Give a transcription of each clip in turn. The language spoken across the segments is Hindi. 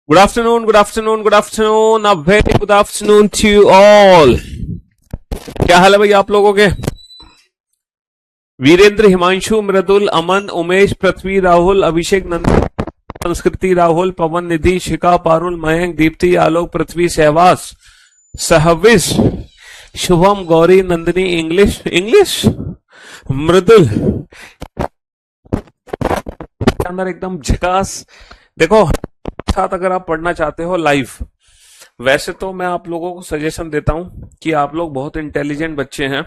Good afternoon, good afternoon, good afternoon. A very good afternoon to you all. क्या हाल है भाई आप लोगों के? वीरेंद्र, हिमांशु, मृदुल, अमन, उमेश, पृथ्वी, राहुल, अभिषेक, नंद, संस्कृति, राहुल, पवन, निधि, शिखा, पारुल, मयंक, दीप्ति, आलोक, पृथ्वी, सहवास, सहविश, शुभम, गौरी, नंदिनी, इंग्लिश इंग्लिश, मृदुल, अंदर एकदम झकास। देखो, साथ अगर आप पढ़ना चाहते हो लाइव, वैसे तो मैं आप लोगों को सजेशन देता हूं कि आप लोग बहुत इंटेलिजेंट बच्चे हैं,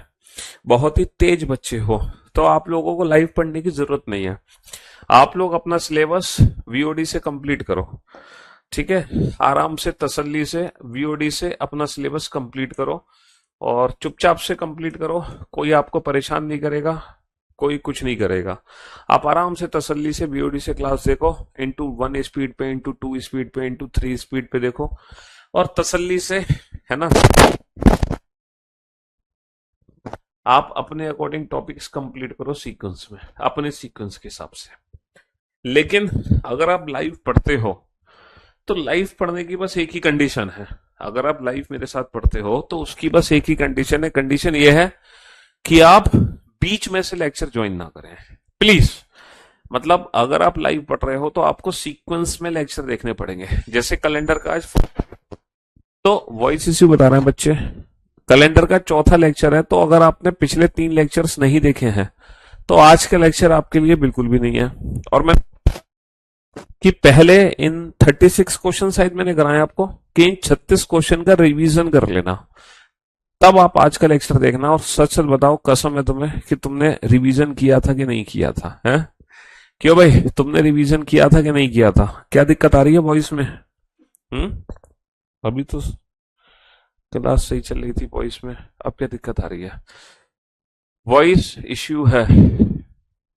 बहुत ही तेज बच्चे हो, तो आप लोगों को लाइव पढ़ने की जरूरत नहीं है। आप लोग अपना सिलेबस वीओडी से कंप्लीट करो, ठीक है? आराम से तसल्ली से वीओडी से अपना सिलेबस कंप्लीट करो और चुपचाप से कंप्लीट करो। कोई आपको परेशान नहीं करेगा, कोई कुछ नहीं करेगा। आप आराम से तसल्ली से बीओडी से क्लास देखो, इंटू 1 स्पीड पे, इंटू 2 स्पीड पे, इंटू 3 स्पीड पे देखो और तसल्ली से, है ना, आप अपने अकॉर्डिंग टॉपिक्स कंप्लीट करो सीक्वेंस में, अपने सीक्वेंस के हिसाब से। लेकिन अगर आप लाइव पढ़ते हो तो लाइव पढ़ने की बस एक ही कंडीशन है। अगर आप लाइव मेरे साथ पढ़ते हो तो उसकी बस एक ही कंडीशन है। कंडीशन ये है कि आप बीच में से लेक्चर ज्वाइन ना करें, प्लीज। मतलब अगर आप लाइव पढ़ रहे हो तो आपको सीक्वेंस में लेक्चर देखने पड़ेंगे। जैसे कैलेंडर का आज तो वॉइस इश्यू बता रहे हैं बच्चे, कैलेंडर का चौथा लेक्चर है, तो अगर आपने पिछले 3 लेक्चर्स नहीं देखे हैं तो आज का लेक्चर आपके लिए बिल्कुल भी नहीं है। और मैं कि पहले इन 36 क्वेश्चन शायद मैंने कराए आपको कि इन 36 क्वेश्चन का रिवीजन कर लेना, तब आप आज का लेक्चर देखना। और सच सच बताओ, कसम है तुम्हें कि तुमने रिवीजन किया था कि नहीं किया था, हैं? क्यों भाई, तुमने रिवीजन किया था कि नहीं किया था? क्या दिक्कत आ रही है वॉइस में? अभी तो क्लास सही चल रही थी वॉइस में, अब क्या दिक्कत आ रही है? वॉइस इश्यू है?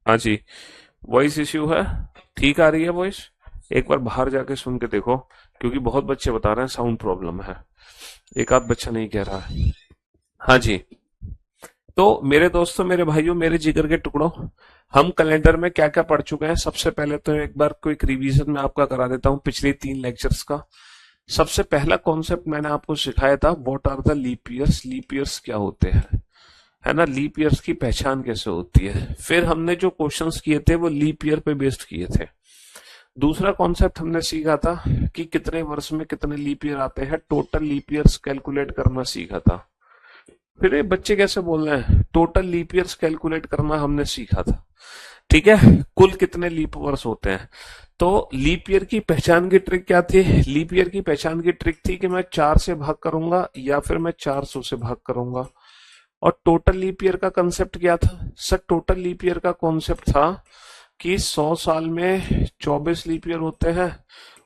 हाँ जी, वॉइस इश्यू है। ठीक आ रही है वॉइस? एक बार बाहर जाके सुन के देखो, क्योंकि बहुत बच्चे बता रहे हैं साउंड प्रॉब्लम है, एक आध बच्चा नहीं कह रहा है। हाँ जी, तो मेरे दोस्तों, मेरे भाइयों, मेरे जिगर के टुकड़ों, हम कैलेंडर में क्या क्या पढ़ चुके हैं सबसे पहले तो एक बार क्विक रिवीजन में आपका करा देता हूं पिछले 3 लेक्चर्स का। सबसे पहला कॉन्सेप्ट मैंने आपको सिखाया था, what are the leap years. Leap years क्या होते हैं, है ना? लीप ईयर्स की पहचान कैसे होती है। फिर हमने जो क्वेश्चंस किए थे वो लीप ईयर पे बेस्ड किए थे। दूसरा कॉन्सेप्ट हमने सीखा था कि कितने वर्ष में कितने लीप ईयर आते हैं, टोटल लीप ईयर्स कैलकुलेट करना सीखा था। फिर ये बच्चे कैसे बोल रहे हैं, टोटल लीप ईयर्स कैलकुलेट करना हमने सीखा था, ठीक है? कुल कितने लीप वर्ष होते हैं। तो लीप ईयर की पहचान की ट्रिक क्या थी? लीप ईयर की पहचान की ट्रिक थी कि मैं 4 से भाग करूंगा या फिर मैं 400 से भाग करूंगा। और टोटल लीप ईयर का कंसेप्ट क्या था सर? टोटल लीप ईयर का कॉन्सेप्ट था कि 100 साल में 24 लीप ईयर होते हैं,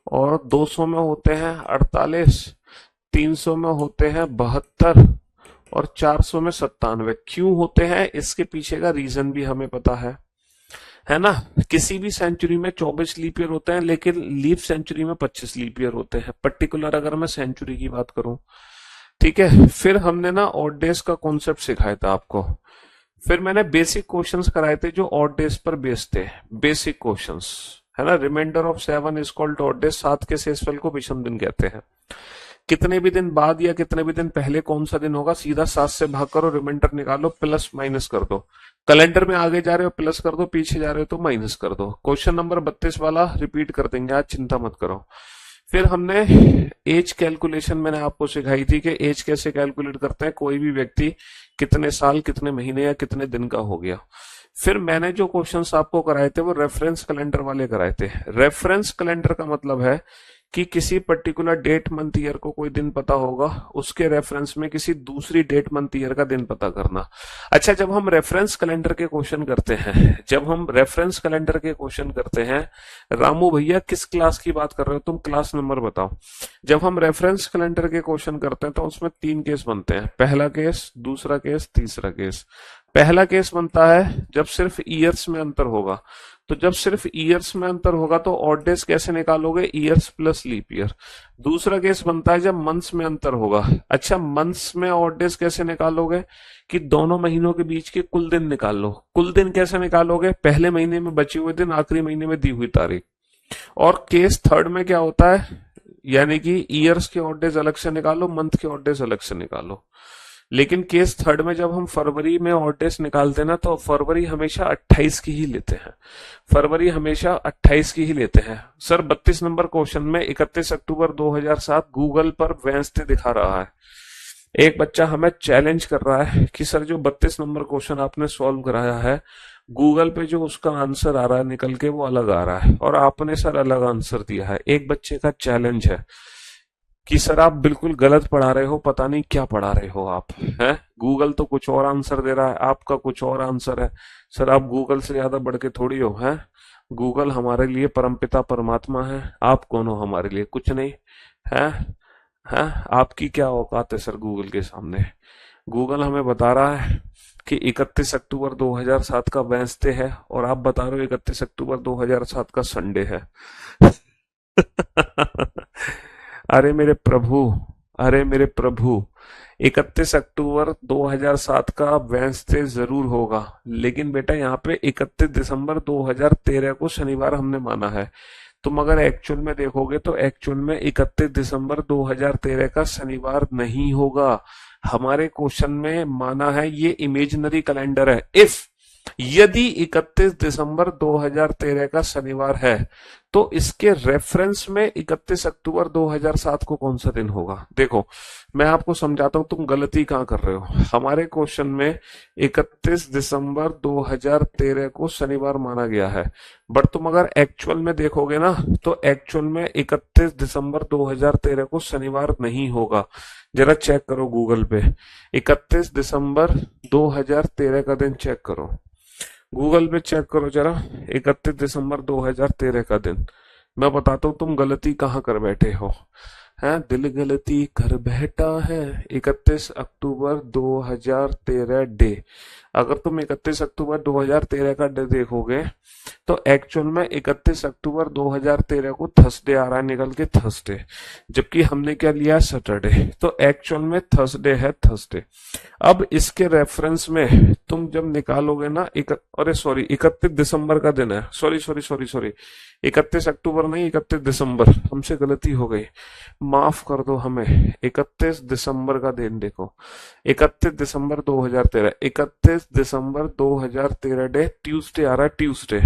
और 200 में होते हैं 48, 300 में होते हैं 72 और 400 में 97। क्यों होते हैं इसके पीछे का रीजन भी हमें पता है ना? किसी भी सेंचुरी में 24 लीप ईयर होते हैं, लेकिन लीप सेंचुरी में 25 लीप ईयर होते हैं, पर्टिकुलर अगर मैं सेंचुरी की बात करूं, ठीक है? फिर हमने ना ऑड डेज का कॉन्सेप्ट सिखाया था आपको। फिर मैंने बेसिक क्वेश्चंस कराए थे जो ऑड डेज पर बेस्ड थे, बेसिक क्वेश्चंस, है ना? Reminder of 7 is called odd days. 7 के शेषफल को विषम दिन कहते हैं। कितने भी दिन बाद या कितने भी दिन पहले कौन सा दिन होगा, सीधा 7 से भाग करो, रिमाइंडर निकालो, प्लस माइनस कर दो। कैलेंडर में आगे जा रहे हो प्लस कर दो, पीछे जा रहे हो तो माइनस कर दो। क्वेश्चन नंबर 32 वाला रिपीट कर देंगे आज, चिंता मत करो। फिर हमने एज कैलकुलेशन मैंने आपको सिखाई थी कि एज कैसे कैलकुलेट करते हैं, कोई भी व्यक्ति कितने साल, कितने महीने या कितने दिन का हो गया। फिर मैंने जो क्वेश्चंस आपको कराए थे वो रेफरेंस कैलेंडर वाले कराए थे। रेफरेंस कैलेंडर का मतलब है कि किसी पर्टिकुलर डेट मंथ ईयर को कोई दिन पता होगा, उसके रेफरेंस में किसी दूसरी डेट मंथ ईयर का दिन पता करना। अच्छा, जब हम रेफरेंस कैलेंडर के क्वेश्चन करते हैं, जब हम रेफरेंस कैलेंडर के क्वेश्चन करते हैं, रामू भैया किस क्लास की बात कर रहे हो तुम, क्लास नंबर बताओ। जब हम रेफरेंस कैलेंडर के क्वेश्चन करते हैं तो उसमें 3 केस बनते हैं, पहला केस, दूसरा केस, तीसरा केस। पहला केस बनता है जब सिर्फ ईयर्स में अंतर होगा। तो जब सिर्फ ईयर्स में अंतर होगा तो ऑड डेज कैसे निकालोगे? Years plus leap year. दूसरा केस बनता है जब मंथ्स में अंतर होगा। अच्छा, मंथ्स में ऑड डेज कैसे निकालोगे? कि दोनों महीनों के बीच के कुल दिन निकाल लो। कुल दिन कैसे निकालोगे? पहले महीने में बचे हुए दिन, आखिरी महीने में दी हुई तारीख। और केस थर्ड में क्या होता है? यानी कि ईयर्स के ऑड डेज अलग से निकालो, मंथ के ऑड डेज अलग से निकालो। लेकिन केस थर्ड में जब हम फरवरी में ऑड डेज निकालते हैं ना, तो फरवरी हमेशा 28 की ही लेते हैं। फरवरी हमेशा 28 की ही लेते हैं। सर 32 नंबर क्वेश्चन में 31 अक्टूबर 2007 गूगल पर वेंसडे दिखा रहा है। एक बच्चा हमें चैलेंज कर रहा है कि सर जो 32 नंबर क्वेश्चन आपने सॉल्व कराया है, गूगल पे जो उसका आंसर आ रहा है निकल के वो अलग आ रहा है, और आपने सर अलग आंसर दिया है। एक बच्चे का चैलेंज है कि सर आप बिल्कुल गलत पढ़ा रहे हो, पता नहीं क्या पढ़ा रहे हो आप, हैं? गूगल तो कुछ और आंसर दे रहा है, आपका कुछ और आंसर है। सर आप गूगल से ज्यादा बढ़ के थोड़ी हो, हैं? गूगल हमारे लिए परमपिता परमात्मा है, आप कौन हो हमारे लिए? कुछ नहीं है। हैं? आपकी क्या औकात है सर गूगल के सामने? गूगल हमें बता रहा है कि 31 अक्टूबर 2007 का वेंसडे है, और आप बता रहे हो 31 अक्टूबर 2007 का संडे है। अरे मेरे प्रभु, अरे मेरे प्रभु, 31 अक्टूबर 2007 का वेंसडे जरूर होगा, लेकिन बेटा यहाँ पे 31 दिसंबर 2013 को शनिवार हमने माना है। तुम अगर एक्चुअल में देखोगे तो एक्चुअल में 31 दिसंबर 2013 का शनिवार नहीं होगा। हमारे क्वेश्चन में माना है ये इमेजिनरी कैलेंडर है। इफ यदि 31 दिसंबर 2013 का शनिवार है, तो इसके रेफरेंस में 31 अक्टूबर 2007 को कौन सा दिन होगा? देखो मैं आपको समझाता हूं तुम गलती कहां कर रहे हो। हमारे क्वेश्चन में 31 दिसंबर 2013 को शनिवार माना गया है, बट तुम अगर एक्चुअल में देखोगे ना, तो एक्चुअल में 31 दिसंबर 2013 को शनिवार नहीं होगा। जरा चेक करो गूगल पे, 31 दिसंबर 2013 का दिन चेक करो, गूगल पे चेक करो जरा, 31 दिसंबर 2013 का दिन। मैं बताता हूँ तुम गलती कहाँ कर बैठे हो। हैं? दिल गलती कर बैठा है। 31 अक्टूबर 2013 डे, अगर तुम 31 अक्टूबर 2013 का डे देखोगे, तो एक्चुअल में 31 अक्टूबर 2013 को थर्सडे आ रहा है निकल के, थर्सडे, जबकि हमने क्या लिया? सैटरडे। तो एक्चुअल में थर्सडे है, थर्सडे। अब इसके रेफरेंस में तुम जब निकालोगे ना, अरे सॉरी 31 दिसंबर का दिन है, सॉरी सॉरी सॉरी सॉरी, 31 अक्टूबर नहीं 31 दिसंबर, हमसे गलती हो गई, माफ कर दो हमें। 31 दिसंबर का दिन देखो, 31 दिसंबर 2013, 31 दिसंबर 2013 डे ट्यूसडे आ रहा है, ट्यूसडे।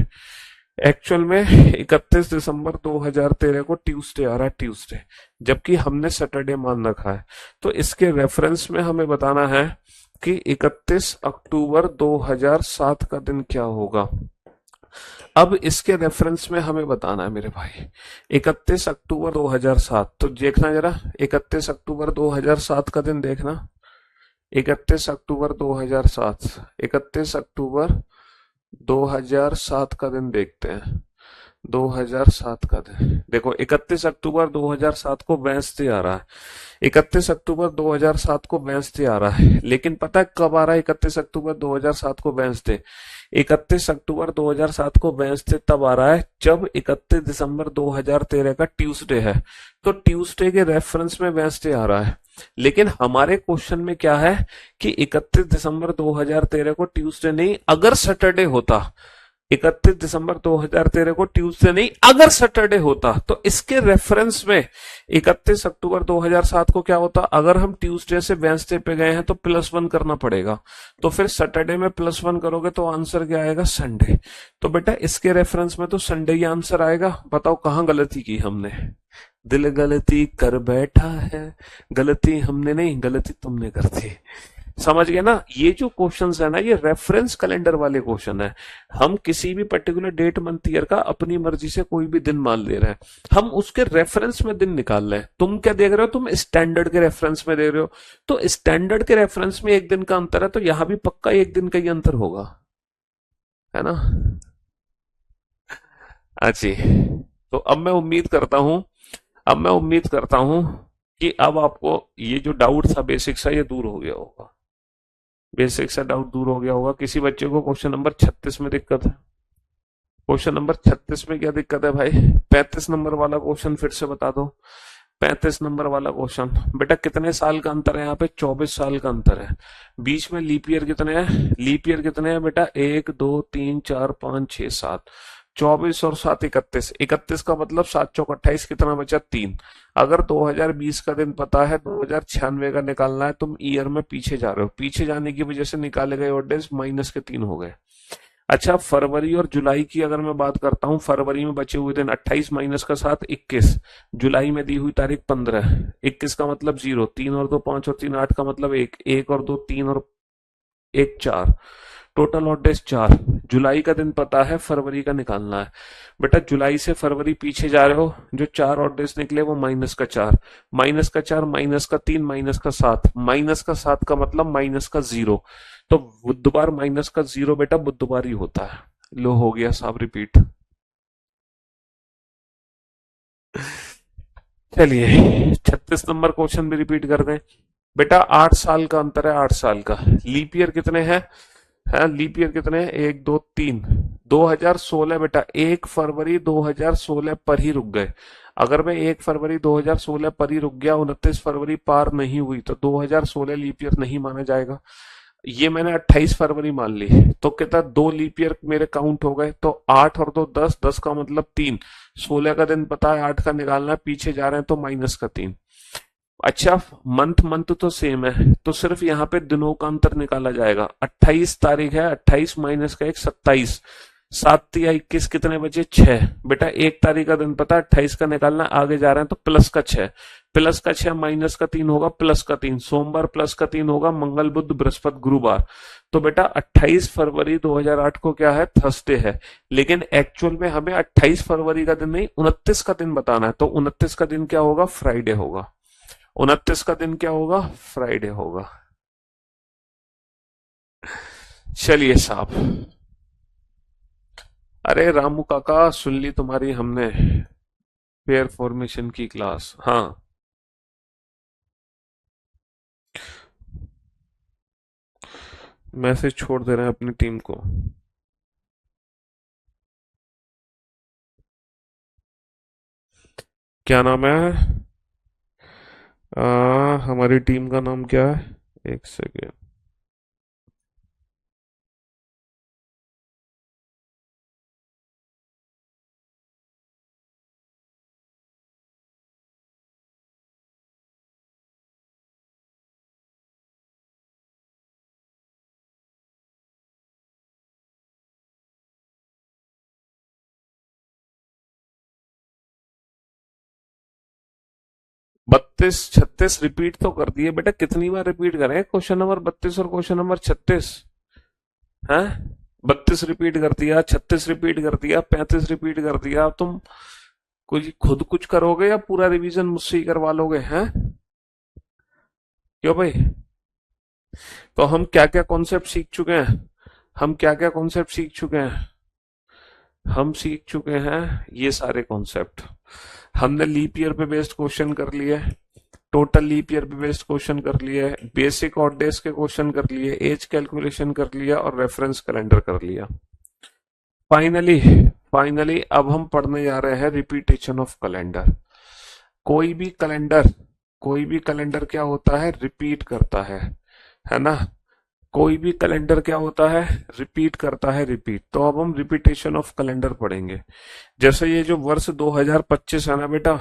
एक्चुअल में 31 दिसंबर 2013 को ट्यूसडे आ रहा है, ट्यूसडे, जबकि हमने सैटरडे मान रखा है। तो इसके रेफरेंस में हमें बताना है कि 31 अक्टूबर 2007 का दिन क्या होगा। अब इसके रेफरेंस में हमें बताना है मेरे भाई, 31 अक्टूबर 2007, तो देखना जरा 31 अक्टूबर 2007 का दिन देखना, 31 अक्टूबर 2007, 31 अक्टूबर 2007 का दिन देखते हैं। 2007 का दिन देखो, 31 अक्टूबर 2007 को वेंसडे आ रहा है, 31 अक्टूबर 2007 को वेंसडे आ रहा है, लेकिन पता है कब आ रहा है 31 अक्टूबर 2007 को वेंसडे? 31 अक्टूबर 2007 को वेंसडे तब आ रहा है जब 31 दिसंबर 2013 का ट्यूसडे है, तो ट्यूसडे के रेफरेंस में वेंसडे आ रहा है। लेकिन हमारे क्वेश्चन में क्या है कि 31 दिसंबर 2013 को ट्यूसडे नहीं, अगर सैटरडे होता, 31 दिसंबर 2013 को ट्यूसडे नहीं अगर सैटरडे होता, तो इसके रेफरेंस में 31 अक्टूबर 2007 को क्या होता? अगर हम ट्यूसडे से वेंसडे पे गए हैं तो +1 करना पड़ेगा, तो फिर सैटरडे में +1 करोगे तो आंसर क्या आएगा? संडे। तो बेटा इसके रेफरेंस में तो संडे ही आंसर आएगा। बताओ कहां गलती की हमने? दिल गलती कर बैठा है, गलती हमने नहीं, गलती तुमने कर दी। समझ गए ना? ये जो क्वेश्चंस है ना, ये रेफरेंस कैलेंडर वाले क्वेश्चन है। हम किसी भी पर्टिकुलर डेट मंथ ईयर का अपनी मर्जी से कोई भी दिन मान ले रहे हैं, हम उसके रेफरेंस में दिन निकाल रहे हैं। तुम क्या देख रहे हो? तुम स्टैंडर्ड के रेफरेंस में देख रहे हो, तो स्टैंडर्ड के रेफरेंस में एक दिन का अंतर है, तो यहां भी पक्का एक दिन का ही अंतर होगा, है ना? अच्छी। तो अब मैं उम्मीद करता हूं कि अब आपको ये जो डाउट था बेसिक सा, ये दूर हो गया होगा, बेसिक सा डाउट दूर हो गया होगा। किसी बच्चे को क्वेश्चन नंबर 36 में दिक्कत है? क्वेश्चन नंबर 36 में क्या दिक्कत है भाई? 35 नंबर वाला क्वेश्चन फिर से बता दो। 35 नंबर वाला क्वेश्चन, बेटा कितने साल का अंतर है यहाँ पे? 24 साल का अंतर है। बीच में लीप ईयर कितने हैं? लीप ईयर कितने हैं बेटा? 1 2 3 4 5 6 7। 24 और 7 31, 31 का मतलब 7 चौक 28, कितना बचा? 3। अगर 2020 का दिन पता है, 2096 का निकालना है, तुम ईयर में पीछे जा रहे हो, पीछे जाने की वजह से निकाले गए ओड डेज -3 हो गए। अच्छा, फरवरी और जुलाई की अगर मैं बात करता हूँ, फरवरी में बचे हुए दिन 28 माइनस का 7 21, जुलाई में दी हुई तारीख 15, 21 का मतलब 0, 3 और 2 5 और 3 8 का मतलब 1, 1 और 2 3 और 1 4, टोटल ऑड डेज 4। जुलाई का दिन पता है, फरवरी का निकालना है। बेटा जुलाई से फरवरी पीछे जा रहे हो, जो 4 ऑड डेज निकले वो -4, -4 -3 -7, -7 का मतलब -0, तो बुधवार -0 बेटा बुधवार ही होता है। लो हो गया साहब रिपीट। चलिए 36 नंबर क्वेश्चन भी रिपीट कर दें। बेटा 8 साल का अंतर है, 8 साल का। लीप ईयर कितने हैं? है लीप ईयर कितने हैं? 1 2 3। 2016 बेटा 1 फरवरी 2016 पर ही रुक गए। अगर मैं 1 फरवरी 2016 पर ही रुक गया, 29 फरवरी पार नहीं हुई, तो 2016 लीप ईयर नहीं माना जाएगा। ये मैंने 28 फरवरी मान ली, तो कितना 2 लीप ईयर मेरे काउंट हो गए। तो 8 और 2 10, 10 का मतलब 3, 16 का दिन पता है, 8 का निकालना है, पीछे जा रहे हैं तो -3। अच्छा, मंथ मंथ तो सेम है, तो सिर्फ यहाँ पे दिनों का अंतर निकाला जाएगा। 28 तारीख है, 28 माइनस का 1 27, 7 या 21 कितने बचे? 6। बेटा 1 तारीख का दिन पता है, 28 का निकालना, आगे जा रहे हैं तो प्लस का 6, प्लस का 6 माइनस का 3 होगा प्लस का 3, सोमवार प्लस का 3 होगा, मंगल बुध बृहस्पति गुरुवार। तो बेटा 28 फरवरी 2008 को क्या है? थर्सडे है। लेकिन एक्चुअल में हमें 28 फरवरी का दिन नहीं, 29 का दिन बताना है, तो 29 का दिन क्या होगा? फ्राइडे होगा। 29 का दिन क्या होगा? फ्राइडे होगा। चलिए साहब। अरे रामू काका, सुन ली तुम्हारी हमने पेयर फॉर्मेशन की क्लास। हाँ, मैसेज छोड़ दे रहे हैं अपनी टीम को। क्या नाम है? हमारी टीम का नाम क्या है? एक सेकेंड। बत्तीस 36 रिपीट तो कर दिए बेटा, कितनी बार रिपीट करें क्वेश्चन नंबर 32 और क्वेश्चन नंबर 36? हैं? 32 रिपीट कर दिया, 36 रिपीट कर दिया, 35 रिपीट कर दिया। अब तुम कुछ खुद कुछ करोगे या पूरा रिवीजन मुझसे ही करवा लोगे? हैं? क्यों भाई? तो हम क्या क्या कॉन्सेप्ट सीख चुके हैं? हम क्या क्या कॉन्सेप्ट सीख चुके हैं? हम सीख चुके हैं ये सारे कॉन्सेप्ट। हमने लीप ईयर पे बेस्ड क्वेश्चन कर लिए, टोटल लीप ईयर पे बेस्ड क्वेश्चन कर लिए, बेसिक ऑड डेज के क्वेश्चन कर लिए, एज कैलकुलेशन कर लिया और रेफरेंस कैलेंडर कर लिया। फाइनली फाइनली अब हम पढ़ने जा रहे हैं रिपीटेशन ऑफ कैलेंडर। कोई भी कैलेंडर, कोई भी कैलेंडर क्या होता है? रिपीट करता है ना? कोई भी कैलेंडर क्या होता है? रिपीट करता है, रिपीट। तो अब हम रिपीटेशन ऑफ कैलेंडर पढ़ेंगे। जैसे ये जो वर्ष 2025 है ना बेटा,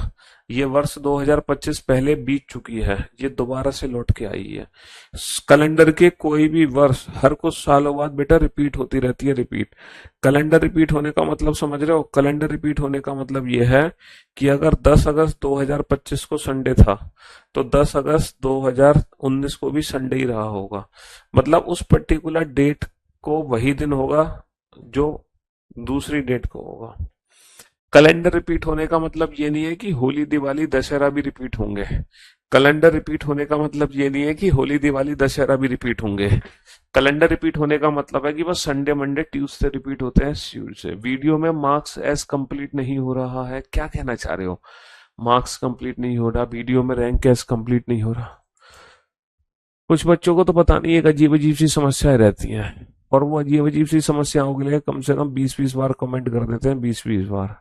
ये वर्ष 2025 पहले बीत चुकी है, ये दोबारा से लौट के आई है। कैलेंडर के कोई भी वर्ष हर कुछ सालों बाद बेटा रिपीट होती रहती है, रिपीट। कैलेंडर रिपीट होने का मतलब समझ रहे हो? कैलेंडर रिपीट होने का मतलब ये है कि अगर 10 अगस्त 2025 को संडे था, तो 10 अगस्त 2019 को भी संडे ही रहा होगा। मतलब उस पर्टिकुलर डेट को वही दिन होगा जो दूसरी डेट को होगा। कैलेंडर रिपीट होने का मतलब ये नहीं है कि होली दिवाली दशहरा भी रिपीट होंगे। कैलेंडर रिपीट होने का मतलब ये नहीं है कि होली दिवाली दशहरा भी रिपीट होंगे। कैलेंडर रिपीट होने का मतलब है कि बस संडे मंडे ट्यूसडे रिपीट होते हैं, ट्यूसडे। वीडियो में मार्क्स एज कंप्लीट नहीं हो रहा है, क्या कहना चाह रहे हो? मार्क्स कंप्लीट नहीं हो रहा, वीडियो में रैंक एज कंप्लीट नहीं हो रहा। कुछ बच्चों को तो पता नहीं, एक अजीब अजीब सी समस्याएं रहती हैं, और वो अजीब अजीब सी समस्याओं के लिए कम से कम 20-20 बार कमेंट कर देते हैं, 20-20 बार।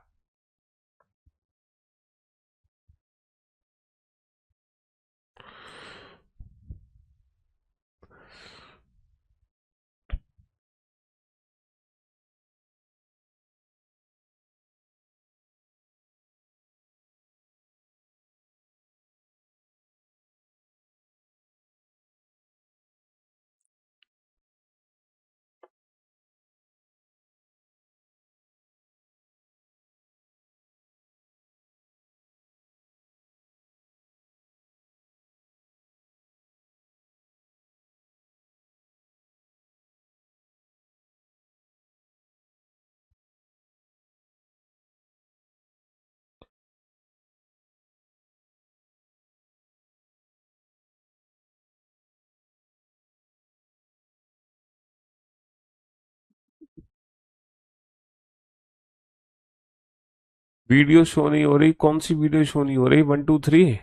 वीडियो शो नहीं हो रही? कौन सी वीडियो शो नहीं हो रही? 1 2 3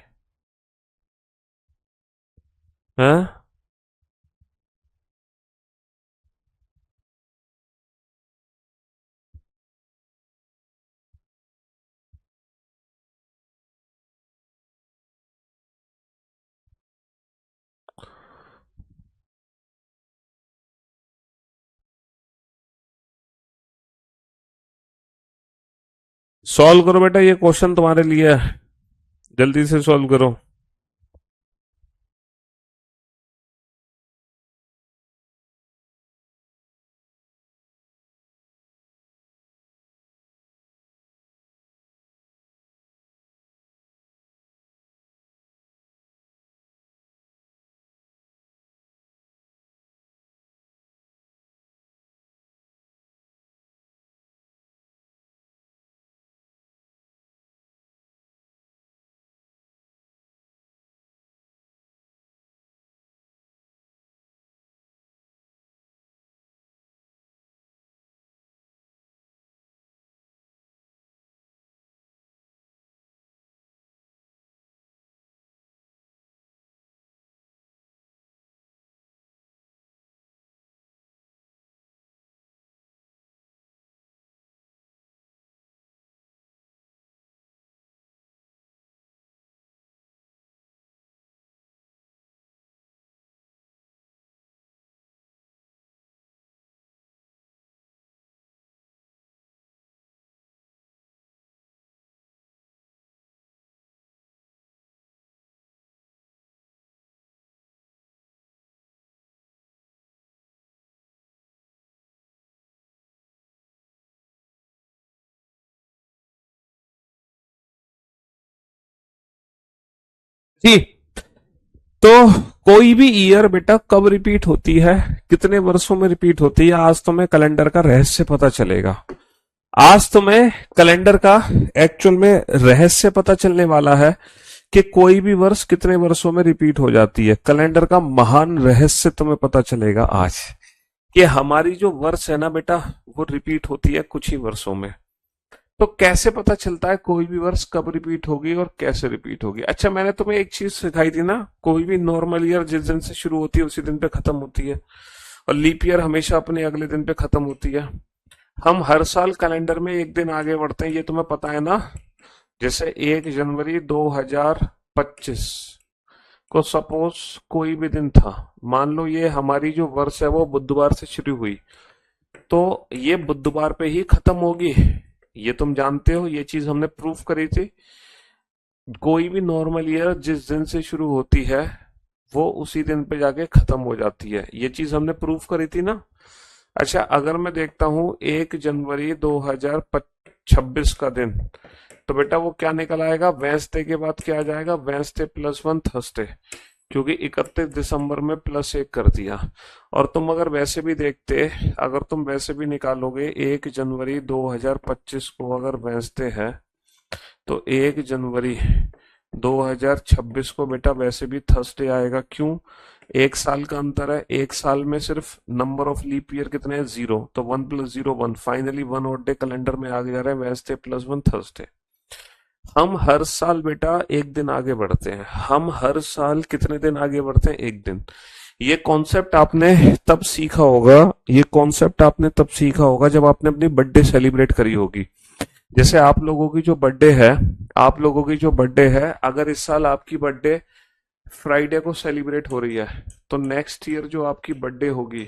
है? सॉल्व करो बेटा, ये क्वेश्चन तुम्हारे लिए है, जल्दी से सॉल्व करो। जी, तो कोई भी ईयर बेटा कब रिपीट होती है, कितने वर्षों में रिपीट होती है, आज तुम्हें कैलेंडर का रहस्य पता चलेगा। आज तुम्हें कैलेंडर का एक्चुअल में रहस्य पता चलने वाला है कि कोई भी वर्ष कितने वर्षों में रिपीट हो जाती है। कैलेंडर का महान रहस्य तुम्हें पता चलेगा आज, कि हमारी जो वर्ष है ना बेटा, वो रिपीट होती है कुछ ही वर्षों में। तो कैसे पता चलता है कोई भी वर्ष कब रिपीट होगी और कैसे रिपीट होगी? अच्छा, मैंने तुम्हें एक चीज सिखाई थी ना, कोई भी नॉर्मल ईयर जिस दिन से शुरू होती है उसी दिन पे खत्म होती है, और लीप ईयर हमेशा अपने अगले दिन पे खत्म होती है। हम हर साल कैलेंडर में एक दिन आगे बढ़ते हैं, ये तुम्हें पता है ना। जैसे 1 जनवरी 2025 को सपोज कोई भी दिन था, मान लो ये हमारी जो वर्ष है वो बुधवार से शुरू हुई, तो ये बुधवार पे ही खत्म होगी। ये तुम जानते हो, ये चीज हमने प्रूफ करी थी। कोई भी नॉर्मल ईयर जिस दिन से शुरू होती है वो उसी दिन पे जाके खत्म हो जाती है, ये चीज हमने प्रूफ करी थी ना। अच्छा, अगर मैं देखता हूँ 1 जनवरी 2026 का दिन, तो बेटा वो क्या निकल आएगा? वेंसडे के बाद क्या आ जाएगा? वेंसडे +1 थर्सडे, क्योंकि 31 दिसंबर में +1 कर दिया। और तुम अगर वैसे भी देखते, अगर तुम वैसे भी निकालोगे 1 जनवरी 2025 को अगर वेंसडे है, तो 1 जनवरी 2026 को बेटा वैसे भी थर्सडे आएगा। क्यों? एक साल का अंतर है, एक साल में सिर्फ नंबर ऑफ लीप ईयर कितने हैं? 0, तो 1 + 0 1, फाइनली 1 odd day कैलेंडर में आ गया है वेंसडे +1 थर्सडे। हम हर साल बेटा एक दिन आगे बढ़ते हैं, हम हर साल कितने दिन आगे बढ़ते हैं? एक दिन। ये कॉन्सेप्ट आपने तब सीखा होगा, ये कॉन्सेप्ट आपने तब सीखा होगा जब आपने अपनी बर्थडे सेलिब्रेट करी होगी। जैसे आप लोगों की जो बर्थडे है, आप लोगों की जो बर्थडे है, अगर इस साल आपकी बर्थडे फ्राइडे को सेलिब्रेट हो रही है, तो नेक्स्ट ईयर जो आपकी बर्थडे होगी,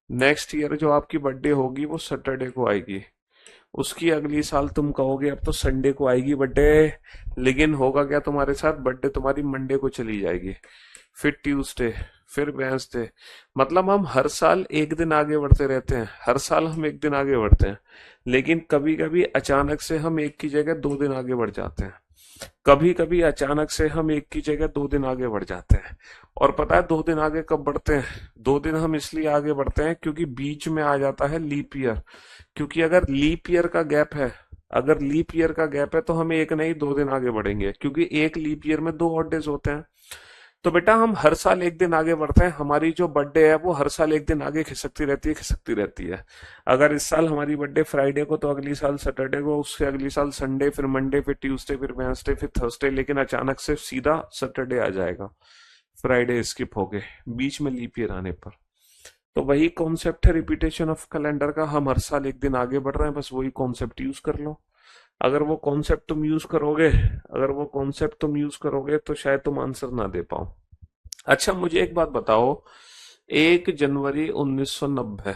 नेक्स्ट ईयर जो आपकी बर्थडे होगी वो सैटरडे को आएगी। उसकी अगली साल तुम कहोगे अब तो संडे को आएगी बर्थडे, लेकिन होगा क्या तुम्हारे साथ? बर्थडे तुम्हारी मंडे को चली जाएगी, फिर ट्यूसडे, फिर वेंसडे। मतलब हम हर साल एक दिन आगे बढ़ते रहते हैं, हर साल हम एक दिन आगे बढ़ते हैं। लेकिन कभी कभी अचानक से हम एक की जगह 2 दिन आगे बढ़ जाते हैं, कभी कभी अचानक से हम एक की जगह 2 दिन आगे बढ़ जाते हैं। और पता है 2 दिन आगे कब बढ़ते हैं? 2 दिन हम इसलिए आगे बढ़ते हैं क्योंकि बीच में आ जाता है लीप ईयर। क्योंकि अगर लीप ईयर का गैप है, अगर लीप ईयर का गैप है तो हम एक नहीं 2 दिन आगे बढ़ेंगे, क्योंकि एक लीप ईयर में 2 odd days होते हैं। तो बेटा हम हर साल एक दिन आगे बढ़ते हैं, हमारी जो बर्थडे है वो हर साल एक दिन आगे खिसकती रहती है, खिसकती रहती है। अगर इस साल हमारी बर्थडे फ्राइडे को, तो अगली साल सैटरडे को, उससे अगली साल संडे, फिर मंडे, फिर ट्यूसडे, फिर वेडनेसडे, फिर थर्सडे, लेकिन अचानक से सीधा सैटरडे आ जाएगा, फ्राइडे स्किप हो गए बीच में लीप ईयर आने पर। तो वही कॉन्सेप्ट है रिपीटेशन ऑफ कैलेंडर का, हम हर साल एक दिन आगे बढ़ रहे हैं, बस वही कॉन्सेप्ट यूज कर लो। अगर वो कॉन्सेप्ट तुम यूज करोगे, अगर वो कॉन्सेप्ट तुम यूज करोगे तो शायद तुम आंसर ना दे पाओ। अच्छा मुझे एक बात बताओ, 1 जनवरी 1990,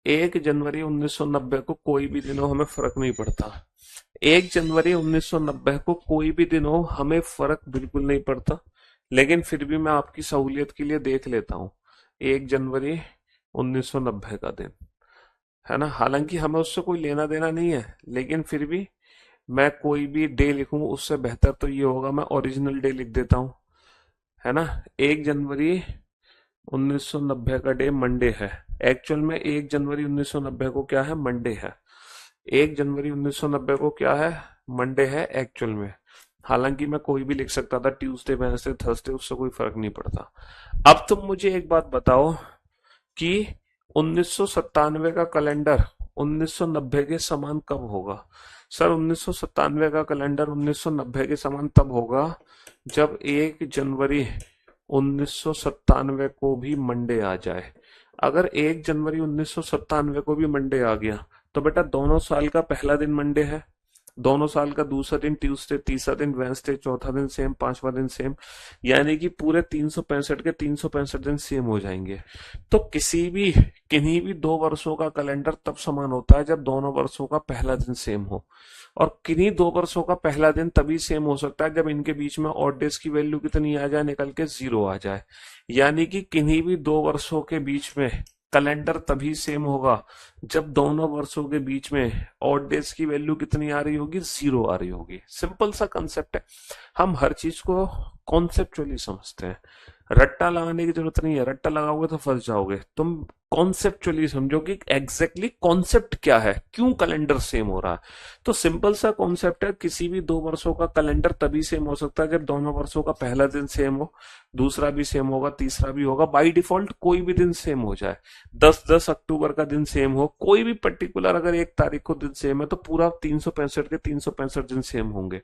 1 जनवरी 1990 को कोई भी दिन हो हमें फर्क नहीं पड़ता। 1 जनवरी 1990 को कोई भी दिन हो हमें फर्क बिल्कुल नहीं पड़ता, लेकिन फिर भी मैं आपकी सहूलियत के लिए देख लेता हूँ 1 जनवरी 1990 का दिन, है ना। हालांकि हमें उससे कोई लेना देना नहीं है, लेकिन फिर भी मैं कोई भी डे लिखूं उससे बेहतर तो ये होगा मैं ओरिजिनल डे लिख देता हूँ, है ना। 1 जनवरी 1990 का डे मंडे है। एक्चुअल में 1 जनवरी 1990 को क्या है, मंडे है। 1 जनवरी 1990 को क्या है, मंडे है एक्चुअल में। हालांकि मैं कोई भी लिख सकता था, ट्यूसडे, वेडनेसडे, थर्सडे, उससे कोई फर्क नहीं पड़ता। अब तुम मुझे एक बात बताओ कि 1997 का कैलेंडर 1990 के समान कब होगा। सर 1997 का कैलेंडर 1990 के समान तब होगा जब 1 जनवरी 1997 को भी मंडे आ जाए। अगर 1 जनवरी 1997 को भी मंडे आ गया तो बेटा दोनों साल का पहला दिन मंडे है, दोनों साल का दूसरा दिन ट्यूसडे, तीसरा दिन वेंसडे, चौथा दिन सेम, पांचवा दिन सेम, यानी कि पूरे 365 के 365 दिन सेम हो जाएंगे। तो किन्हीं भी 2 वर्षों का कैलेंडर तब समान होता है जब दोनों वर्षों का पहला दिन सेम हो, और किन्हीं 2 वर्षों का पहला दिन तभी सेम हो सकता है जब इनके बीच में ऑड डेज की वैल्यू कितनी आ जाए, निकल के 0 आ जाए। यानी कि किन्हीं भी 2 वर्षों के बीच में कैलेंडर तभी सेम होगा जब दोनों वर्षों के बीच में ऑड डेज की वैल्यू कितनी आ रही होगी, 0 आ रही होगी। सिंपल सा कंसेप्ट है, हम हर चीज को कॉन्सेप्चुअली समझते हैं। रट्टा लगाने की जरूरत नहीं है, रट्टा लगाओगे तो फंस जाओगे। तुम कॉन्सेप्चुअली समझो कि एग्जैक्टली कॉन्सेप्ट क्या है, क्यों कैलेंडर सेम हो रहा है। तो सिंपल सा कॉन्सेप्ट है, किसी भी 2 वर्षों का कैलेंडर तभी सेम हो सकता है जब दोनों वर्षों का पहला दिन सेम हो, दूसरा भी सेम होगा, तीसरा भी होगा, बाय डिफॉल्ट कोई भी दिन सेम हो जाए। 10-10 अक्टूबर का दिन सेम हो, कोई भी पर्टिकुलर अगर 1 तारीख को दिन सेम है तो पूरा 365 के 365 दिन सेम होंगे।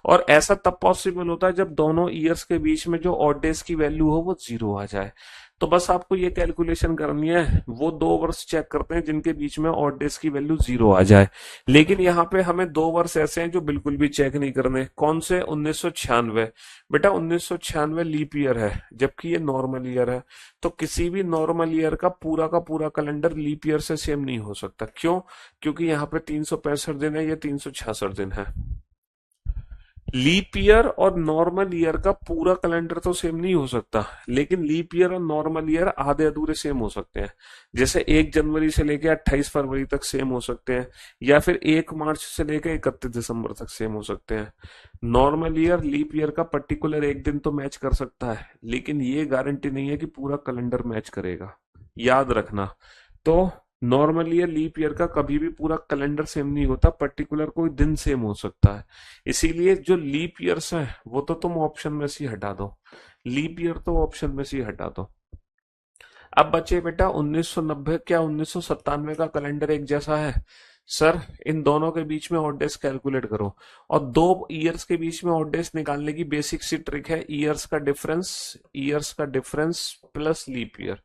और ऐसा तब पॉसिबल होता है जब दोनों ईयर्स के बीच में जो ऑड डेज की वैल्यू हो वो 0 आ जाए। तो बस आपको ये कैलकुलेशन करनी है, वो 2 वर्ष चेक करते हैं जिनके बीच में ऑड डेज की वैल्यू 0 आ जाए। लेकिन यहाँ पे हमें 2 वर्ष ऐसे हैं जो बिल्कुल भी चेक नहीं करने। कौन से, 1996। बेटा 1996 लीप ईयर है, जबकि ये नॉर्मल ईयर है। तो किसी भी नॉर्मल ईयर का पूरा कैलेंडर लीप ईयर से सेम नहीं हो सकता। क्यों? क्योंकि यहाँ पे 365 दिन है, ये 366 दिन है। लीप ईयर और नॉर्मल ईयर का पूरा कैलेंडर तो सेम नहीं हो सकता, लेकिन लीप ईयर और नॉर्मल ईयर आधे अधूरे सेम हो सकते हैं। जैसे 1 जनवरी से लेकर 28 फरवरी तक सेम हो सकते हैं, या फिर 1 मार्च से लेकर 31 दिसंबर तक सेम हो सकते हैं। नॉर्मल ईयर लीप ईयर का पर्टिकुलर एक दिन तो मैच कर सकता है, लेकिन ये गारंटी नहीं है कि पूरा कैलेंडर मैच करेगा, याद रखना। तो नॉर्मल ईयर लीप ईयर का कभी भी पूरा कैलेंडर सेम नहीं होता, पर्टिकुलर कोई दिन सेम हो सकता है। इसीलिए जो लीप ईयर्स है वो तो तुम ऑप्शन में से ही हटा दो, लीप ईयर तो ऑप्शन में से ही हटा दो। अब बचे बेटा 1990, क्या 1997 का कैलेंडर एक जैसा है? सर इन दोनों के बीच में ऑड डेज कैलकुलेट करो, और 2 ईयर्स के बीच में ऑड डेज निकालने की बेसिक सी ट्रिक है, ईयर्स का difference plus leap year,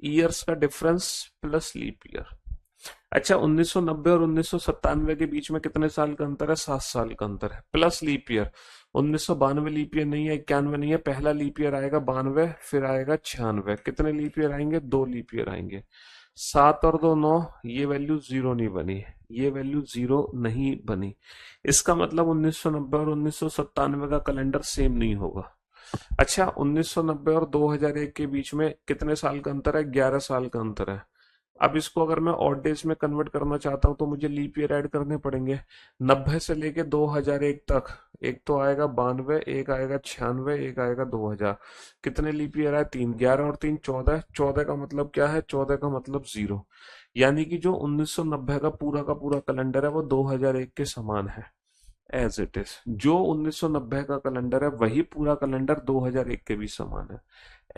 years का डिफरेंस प्लस लीप ईयर। अच्छा 1990 और 1997 के बीच में कितने साल का अंतर है? 7 साल का अंतर है, plus leap year. 1992 leap year नहीं है, 91 नहीं है, पहला लीप ईयर आएगा 92, फिर आएगा 96। कितने लीप ईयर आएंगे? 2 लीप ईयर आएंगे। 7 और 2 9, ये वैल्यू 0 नहीं बनी, ये वैल्यू 0 नहीं बनी। इसका मतलब 1990 और 1997 का कैलेंडर सेम नहीं होगा। अच्छा 1990 और 2001 के बीच में कितने साल का अंतर है? 11 साल का अंतर है। अब इसको अगर मैं ऑड डेज में कन्वर्ट करना चाहता हूं तो मुझे लीप ईयर ऐड करने पड़ेंगे। 90 से लेके 2001 तक, एक तो आएगा 92, एक आएगा 96, एक आएगा 2000। कितने लीप ईयर है? 3। 11 और 3 14, 14 का मतलब क्या है? 14 का मतलब 0। यानी कि जो 1990 का पूरा कैलेंडर है वो 2001 के समान है। As it is. जो 1990 का कैलेंडर है वही पूरा कैलेंडर 2001 के भी समान है,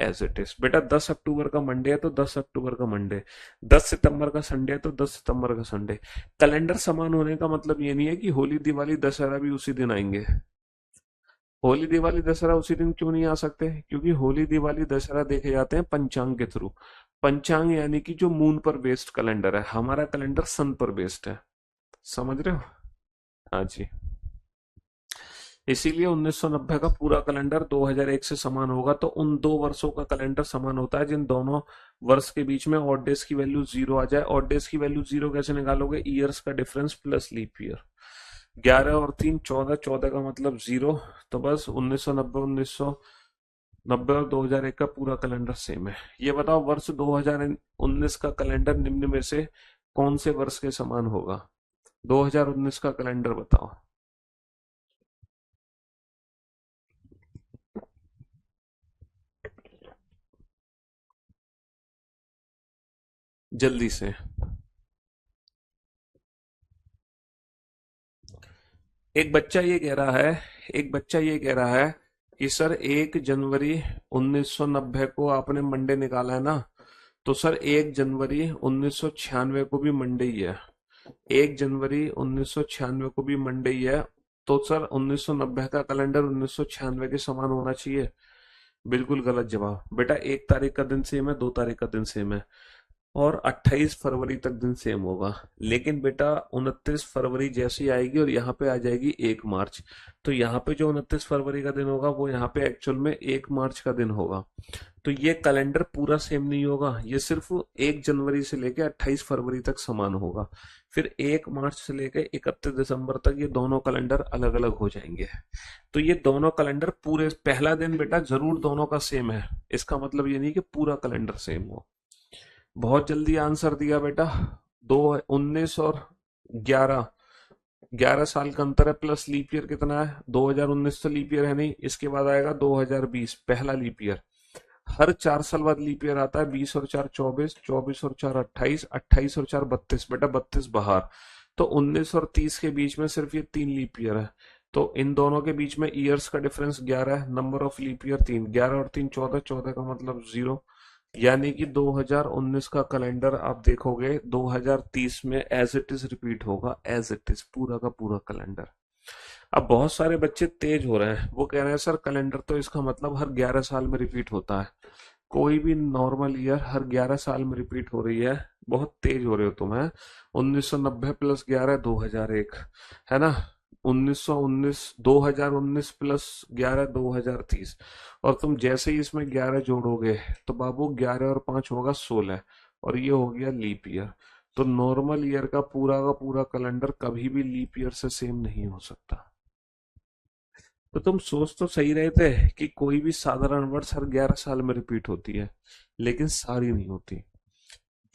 एज इट इज। बेटा 10 अक्टूबर का मंडे है तो 10 अक्टूबर का मंडे, 10 सितंबर का संडे है तो 10 सितंबर का संडे। कैलेंडर समान होने का मतलब ये नहीं है कि होली दिवाली दशहरा भी उसी दिन आएंगे। होली दिवाली दशहरा उसी दिन क्यों नहीं आ सकते? क्योंकि होली दिवाली दशहरा देखे जाते हैं पंचांग के थ्रू। पंचांग यानी कि जो मून पर बेस्ड कैलेंडर है, हमारा कैलेंडर सन पर बेस्ड है। समझ रहे हो? हाँ जी। इसीलिए 1990 का पूरा कैलेंडर 2001 से समान होगा। तो उन 2 वर्षों का कैलेंडर समान होता है जिन दोनों वर्ष के बीच में ऑड डेज की वैल्यू जीरो आ जाए। ऑड डेज की वैल्यू जीरो कैसे निकालोगे? ईयर्स का डिफरेंस प्लस लीप ईयर। 11 और 3 14, 14 का मतलब जीरो। तो बस 1990 और 2001 का पूरा कैलेंडर सेम है। ये बताओ वर्ष 2019 का कैलेंडर निम्न में से कौन से वर्ष के समान होगा? 2019 का कैलेंडर बताओ जल्दी से। एक बच्चा ये कह रहा है एक बच्चा ये कह रहा है कि सर 1 जनवरी 1990 को आपने मंडे निकाला है ना, तो सर 1 जनवरी 1996 को भी मंडे ही है। 1 जनवरी 1996 को भी मंडे ही है। तो सर 1990 का कैलेंडर 1996 के समान होना चाहिए। बिल्कुल गलत जवाब। बेटा 1 तारीख का दिन सेम है, 2 तारीख का दिन सेम है, और 28 फरवरी तक दिन सेम होगा। लेकिन बेटा 29 फरवरी जैसी आएगी और यहाँ पे आ जाएगी 1 मार्च, तो यहाँ पे जो 29 फरवरी का दिन होगा वो यहाँ पे एक्चुअल में 1 मार्च का दिन होगा। तो ये कैलेंडर पूरा सेम नहीं होगा, ये सिर्फ 1 जनवरी से लेके 28 फरवरी तक समान होगा। फिर 1 मार्च से लेके 31 दिसंबर तक ये दोनों कैलेंडर अलग अलग हो जाएंगे। तो ये दोनों कैलेंडर पूरे, पहला दिन बेटा जरूर दोनों का सेम है, इसका मतलब ये नहीं कि पूरा कैलेंडर सेम हो। बहुत जल्दी आंसर दिया बेटा। दो 19 और 11, 11 साल का अंतर है, प्लस लीप ईयर कितना है? 2019 तो लीप ईयर है नहीं, इसके बाद आएगा 2020 पहला लीप ईयर। हर 4 साल बाद लीप ईयर आता है। 20 और 4 24, 24 और 4 28, 28 और 4 32, बेटा 32 बाहर। तो 19 और 30 के बीच में सिर्फ ये 3 लीप ईयर है। तो इन दोनों के बीच में ईयर्स का डिफरेंस 11 है, नंबर ऑफ लीप ईयर 3। 11 और 3 14, 14 का मतलब जीरो। यानी कि 2019 का कैलेंडर आप देखोगे 2030 में एज इट इज रिपीट होगा, एज इट इज पूरा का पूरा कैलेंडर। अब बहुत सारे बच्चे तेज हो रहे हैं, वो कह रहे हैं सर कैलेंडर तो इसका मतलब हर 11 साल में रिपीट होता है। कोई भी नॉर्मल ईयर हर 11 साल में रिपीट हो रही है। बहुत तेज हो रहे हो तुम, है? 1990 प्लस 11 2001, है ना? 1919 2019 प्लस 11 2030। और तुम जैसे ही इसमें 11 जोड़ोगे तो बाबू 11 और 5 होगा 16, और ये हो गया लीप ईयर। तो नॉर्मल ईयर का पूरा कैलेंडर कभी भी लीप ईयर से सेम नहीं हो सकता। तो तुम सोच तो सही रहे थे कि कोई भी साधारण वर्ष हर 11 साल में रिपीट होती है, लेकिन सारी नहीं होती।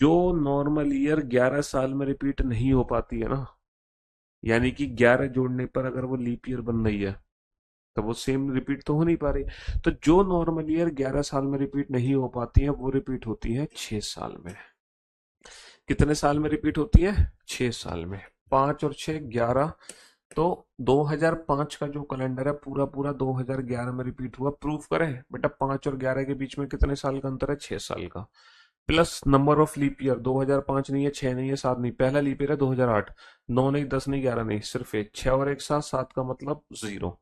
जो नॉर्मल ईयर 11 साल में रिपीट नहीं हो पाती है ना, यानी कि 11 जोड़ने पर अगर वो लीप ईयर बन रही है तो वो सेम रिपीट तो हो नहीं पा रही। तो जो नॉर्मल ईयर 11 साल में रिपीट नहीं हो पाती है वो रिपीट होती है 6 साल में। कितने साल में रिपीट होती है? 6 साल में। 5 और 6 11। तो 2005 का जो कैलेंडर है पूरा पूरा 2011 में रिपीट हुआ। प्रूफ करें बेटा? 5 और 11 के बीच में कितने साल का अंतर है? 6 साल का। Plus number of leap year 2005 नहीं है, 6 नहीं है, 7 नहीं। पहला लीप ईयर है 2008। 9 नहीं, 10 नहीं, 11 नहीं, सिर्फ एक। 6 और 1 7, 7 का मतलब जीरो।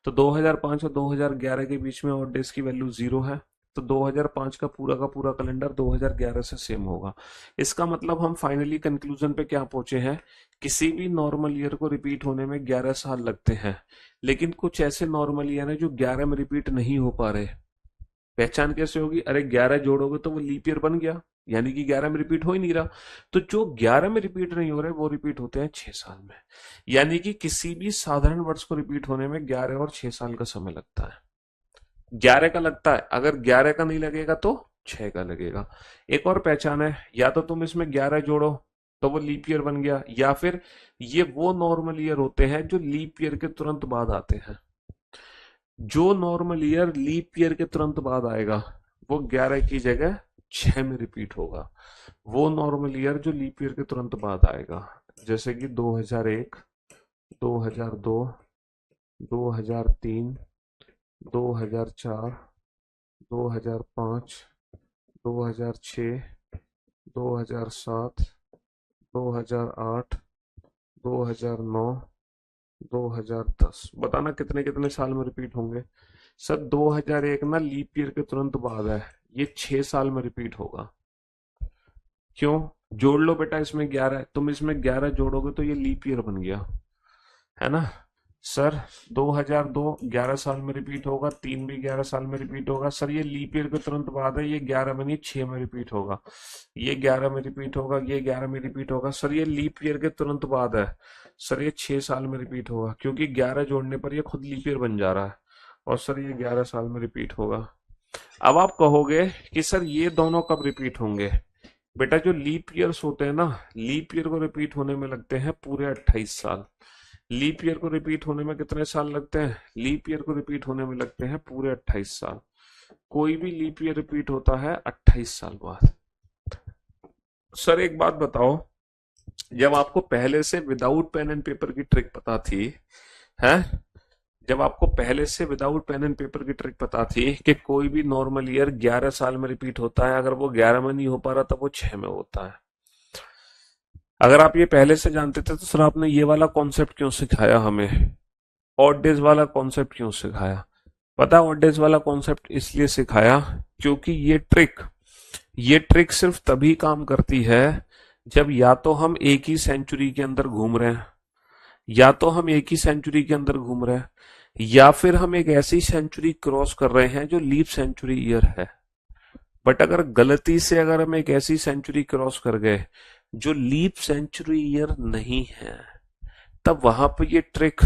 तो 2005 और 2011 के बीच में ऑड डेज की वैल्यू जीरो है। तो 2005 का पूरा कैलेंडर 2011 से सेम होगा। इसका मतलब हम फाइनली कंक्लूजन पे क्या पहुंचे हैं? किसी भी नॉर्मल ईयर को रिपीट होने में 11 साल लगते हैं, लेकिन कुछ ऐसे नॉर्मल ईयर हैं जो 11 में रिपीट नहीं हो पा रहे। पहचान कैसे होगी? अरे 11 जोड़ोगे तो वो लीप ईयर बन गया, यानी कि 11 में रिपीट हो ही नहीं रहा। तो जो 11 में रिपीट नहीं हो रहे वो रिपीट होते हैं 6 साल में। यानी कि किसी भी साधारण वर्ष को रिपीट होने में 11 और 6 साल का समय लगता है। 11 का लगता है, अगर 11 का नहीं लगेगा तो 6 का लगेगा। एक और पहचान है, या तो तुम इसमें 11 जोड़ो तो वो लीप ईयर बन गया, या फिर ये वो नॉर्मल ईयर होते हैं जो लीप ईयर के तुरंत बाद आते हैं। जो नॉर्मल ईयर लीप ईयर के तुरंत बाद आएगा वो 11 की जगह 6 में रिपीट होगा। वो नॉर्मल ईयर जो लीप ईयर के तुरंत बाद आएगा, जैसे कि 2001, 2002, 2003, 2004, 2005, 2006, 2007, 2008, 2009, 2010। बताना कितने कितने साल में रिपीट होंगे। सर 2001 ना लीप ईयर के तुरंत बाद है, ये 6 साल में रिपीट होगा। क्यों? जोड़ लो बेटा, इसमें 11 है, तुम इसमें 11 जोड़ोगे तो ये लीप ईयर बन गया, है ना। सर 2002 11 साल में रिपीट होगा, 3 भी 11 साल में रिपीट होगा। सर ये लीप ईयर के तुरंत बाद है, ये 11 में नहीं 6 में रिपीट होगा। ये 11 में रिपीट होगा, ये 11 में रिपीट होगा। सर ये लीप ईयर के तुरंत बाद है, सर ये 6 साल में रिपीट होगा, क्योंकि 11 जोड़ने पर ये खुद लीप ईयर बन जा रहा है। और सर ये 11 साल में रिपीट होगा। अब आप कहोगे कि सर ये दोनों कब रिपीट होंगे। बेटा जो लीप ईयर्स होते हैं ना, लीप ईयर को रिपीट होने में लगते हैं पूरे 28 साल। लीप ईयर को रिपीट होने में कितने साल लगते हैं? लीप ईयर को रिपीट होने में लगते हैं पूरे 28 साल। कोई भी लीप ईयर रिपीट होता है 28 साल बाद। सर एक बात बताओ, जब आपको पहले से विदाउट पेन एंड पेपर की ट्रिक पता थी, है, जब आपको पहले से विदाउट पेन एंड पेपर की ट्रिक पता थी कि कोई भी नॉर्मल ईयर 11 साल में रिपीट होता है, अगर वो 11 में नहीं हो पा रहा तब वो 6 में होता है। अगर आप ये पहले से जानते थे तो सर आपने ये वाला कॉन्सेप्ट क्यों सिखाया हमें, ऑड डेज वाला कॉन्सेप्ट क्यों सिखाया? पता है ऑड डेज वाला कॉन्सेप्ट इसलिए सिखाया क्योंकि ये ट्रिक सिर्फ तभी काम करती है जब या तो हम एक ही सेंचुरी के अंदर घूम रहे हैं, या तो हम एक ही सेंचुरी के अंदर घूम रहे हैं, या फिर हम एक ऐसी सेंचुरी क्रॉस कर रहे हैं जो लीप सेंचुरी ईयर है। बट अगर गलती से अगर हम एक ऐसी सेंचुरी क्रॉस कर गए जो लीप सेंचुरी ईयर नहीं है, तब वहां पर ये ट्रिक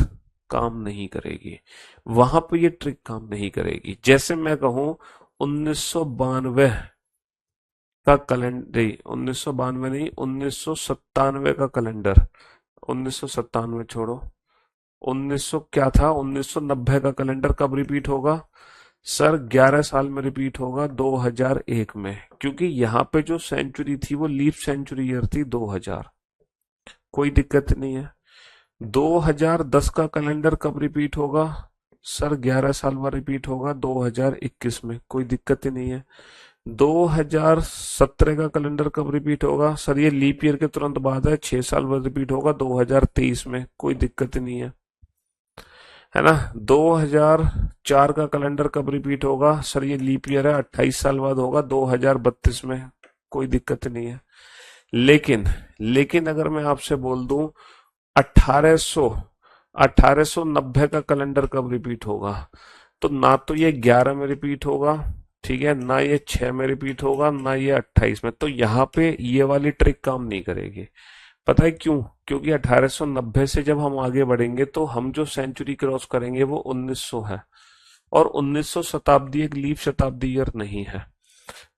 काम नहीं करेगी, वहां पर ये ट्रिक काम नहीं करेगी। जैसे मैं कहूं 1992 का कैलेंडर, 1992 नहीं 1997 का कैलेंडर, 1997 छोड़ो, 1900 क्या था, 1990 का कैलेंडर कब रिपीट होगा? सर 11 साल में रिपीट होगा 2001 में, क्योंकि यहाँ पे जो सेंचुरी थी वो लीप सेंचुरी ईयर थी 2000। कोई दिक्कत नहीं है। 2010 का कैलेंडर कब रिपीट होगा? सर 11 साल में रिपीट होगा 2021 में, कोई दिक्कत ही नहीं है। 2017 का कैलेंडर कब रिपीट होगा? सर ये लीप ईयर के तुरंत बाद है, 6 साल बाद रिपीट होगा 2023 में, कोई दिक्कत नहीं है ना। 2004 का कैलेंडर कब रिपीट होगा? सर ये लीप ईयर है, 28 साल बाद होगा 2032 में, कोई दिक्कत नहीं है। लेकिन लेकिन अगर मैं आपसे बोल दूं 1800 1890 का कैलेंडर कब रिपीट होगा, तो ना तो ये 11 में रिपीट होगा, ठीक है, ना ये 6 में रिपीट होगा, ना ये 28 में। तो यहाँ पे ये वाली ट्रिक काम नहीं करेगी। पता है क्यों? क्योंकि 1890 से जब हम आगे बढ़ेंगे तो हम जो सेंचुरी क्रॉस करेंगे वो 1900 है, और 1900 शताब्दी एक लीप शताब्दी ईयर नहीं है।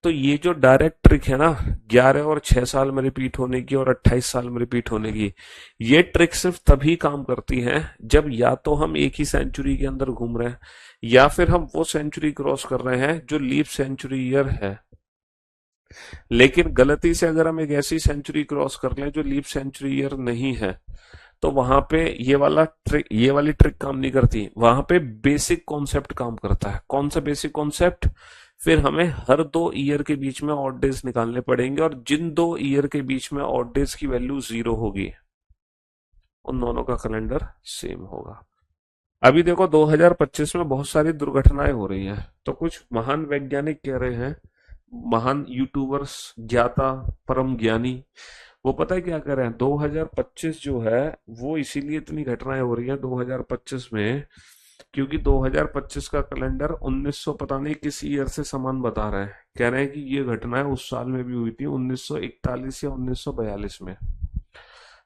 तो ये जो डायरेक्ट ट्रिक है ना, 11 और 6 साल में रिपीट होने की और 28 साल में रिपीट होने की, ये ट्रिक सिर्फ तभी काम करती है जब या तो हम एक ही सेंचुरी के अंदर घूम रहे हैं, या फिर हम वो सेंचुरी क्रॉस कर रहे हैं जो लीप सेंचुरी ईयर है। लेकिन गलती से अगर हम एक ऐसी सेंचुरी क्रॉस कर लें जो लीप सेंचुरी ईयर नहीं है, तो वहां पे ये वाली ट्रिक काम नहीं करती। वहां पे बेसिक कॉन्सेप्ट काम करता है। कौन सा बेसिक कॉन्सेप्ट? फिर हमें हर 2 ईयर के बीच में ऑड डेज निकालने पड़ेंगे, और जिन 2 ईयर के बीच में ऑड डेज की वैल्यू 0 होगी उन दोनों का कैलेंडर सेम होगा। अभी देखो 2025 में बहुत सारी दुर्घटनाएं हो रही हैं, तो कुछ महान वैज्ञानिक कह रहे हैं, महान यूट्यूबर्स, ज्ञाता, परम ज्ञानी, वो पता है क्या कर रहे हैं? 2025 जो है वो इसीलिए इतनी घटनाएं हो रही हैं 2025 में, क्योंकि 2025 का कैलेंडर 1900 पता नहीं किस ईयर से समान बता रहे हैं। कह रहे हैं कि ये घटनाएं उस साल में भी हुई थी, 1941 या 1942 में,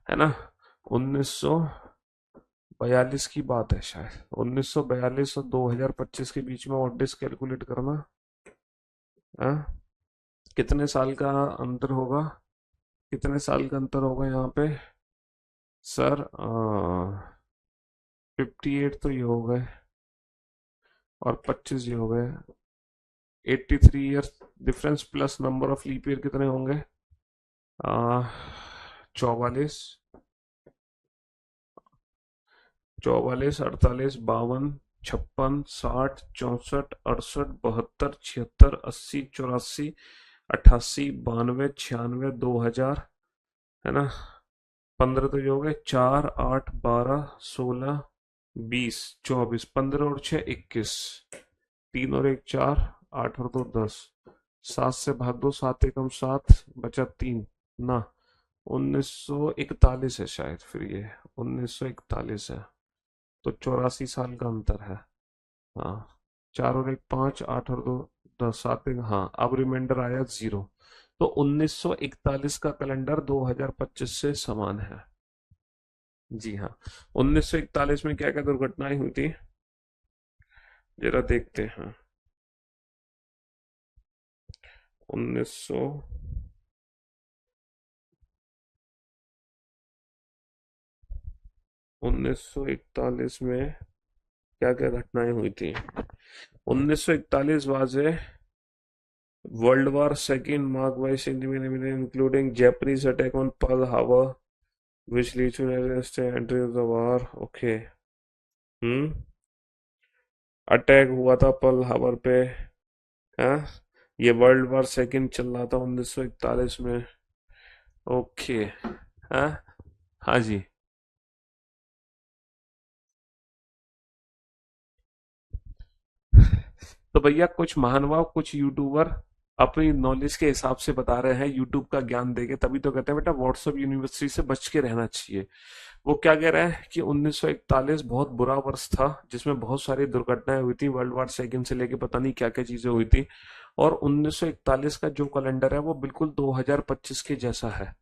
है ना। 1942 की बात है शायद, 1942 और 2025 के बीच में ऑड डेज कैलकुलेट करना, हाँ, कितने साल का अंतर होगा, कितने साल का अंतर होगा यहाँ पे? सर 58 तो ये हो गए, और 25 ये हो गए, 83 years difference, plus number of leap year कितने होंगे? 44, 44, 48, 52, 56, 60, 64, 68, 72, 76, 80, 84, 88, 92, 96, 2000, है ना। 15 तो ये हो गए, 4, 8, 12, 16, 20, 24, 15 और 6, 21, 3 और 1, 4, 8 और 2, 10, 7 से भाग दो, 7 एकम 7, बचा 3 ना। 1941 है शायद, फिर ये 1941 है, तो 84 साल का अंतर है। हाँ, 4 और 1, 5, 8 और 2, 10, 7 एक, हाँ अब रिमाइंडर आया 0। तो 1941 का कैलेंडर 2025 से समान है। जी हाँ। 1941 में क्या क्या दुर्घटनाएं हुई थी, जरा देखते हैं। 1900 1941 में क्या क्या घटनाएं हुई थी। 1941 was a world war second mark bye including Japanese attack on Pearl Harbor which leads to the entry of the war. Okay. Hmm. Attack हुआ था पर्ल हार्बर पे। हाँ, ये वर्ल्ड वॉर सेकेंड चल रहा था 1941 में। ओके। हाँ। हाँ जी। तो भैया कुछ महानुभाव, कुछ यूट्यूबर अपनी नॉलेज के हिसाब से बता रहे हैं, यूट्यूब का ज्ञान देके, तभी तो कहते हैं बेटा व्हाट्सएप यूनिवर्सिटी से बच के रहना चाहिए। वो क्या कह रहा है कि 1941 बहुत बुरा वर्ष था, जिसमें बहुत सारी दुर्घटनाएं हुई थी, वर्ल्ड वॉर सेकंड से लेके पता नहीं क्या क्या चीजें हुई थी। और 1941 का जो कैलेंडर है वो बिल्कुल 2025 के जैसा है।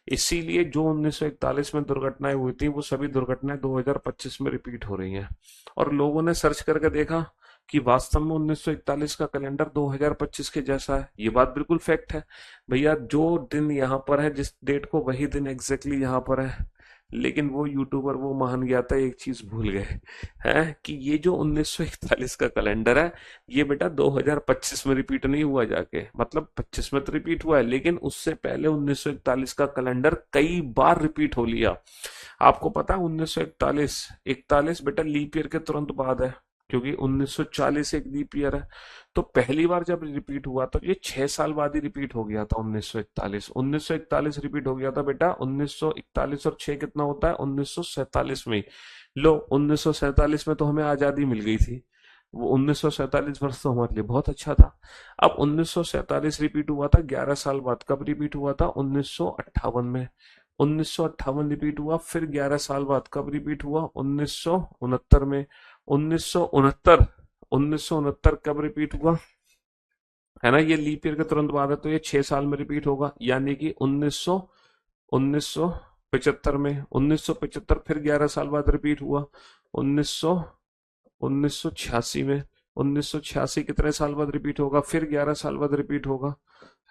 इसीलिए जो 1941 में दुर्घटनाएं हुई थी वो सभी दुर्घटनाएं 2025 में रिपीट हो रही हैं। और लोगों ने सर्च करके देखा कि वास्तव में 1941 का कैलेंडर 2025 के जैसा है। ये बात बिल्कुल फैक्ट है भैया, जो दिन यहाँ पर है, जिस डेट को, वही दिन एग्जैक्टली यहाँ पर है। लेकिन वो यूट्यूबर, वो महान ज्ञाता एक चीज भूल गए हैं कि ये जो 1941 का कैलेंडर है, ये बेटा 2025 में रिपीट नहीं हुआ जाके, मतलब 25 में तो रिपीट हुआ है, लेकिन उससे पहले 1941 का कैलेंडर कई बार रिपीट हो लिया। आपको पता है 1941 41 बेटा लीप ईयर के तुरंत बाद है, क्योंकि 1940 एक लीप ईयर है। तो पहली बार जब रिपीट हुआ तो ये 6 साल बाद ही रिपीट हो गया था। 1941 रिपीट हो गया था बेटा। 1941 और 6 कितना होता है, 1947 में ही। लो, 1947 में तो हमें आजादी मिल गई थी। वो 1947 वर्ष तो हमारे लिए बहुत अच्छा था। अब 1947 रिपीट हुआ था 11 साल बाद। कब रिपीट हुआ था, 1958 में। 1958 रिपीट हुआ, फिर 11 साल बाद कब रिपीट हुआ, 1969 में। 1969, 1969 कब रिपीट हुआ, है ना, ये लीप ईयर के तुरंत बाद है, तो ये 6 साल में रिपीट होगा, यानी कि 1975 में। 1975 फिर 11 साल बाद रिपीट हुआ, 1900 1986 में। 1986 कितने साल बाद रिपीट होगा, फिर 11 साल बाद रिपीट होगा,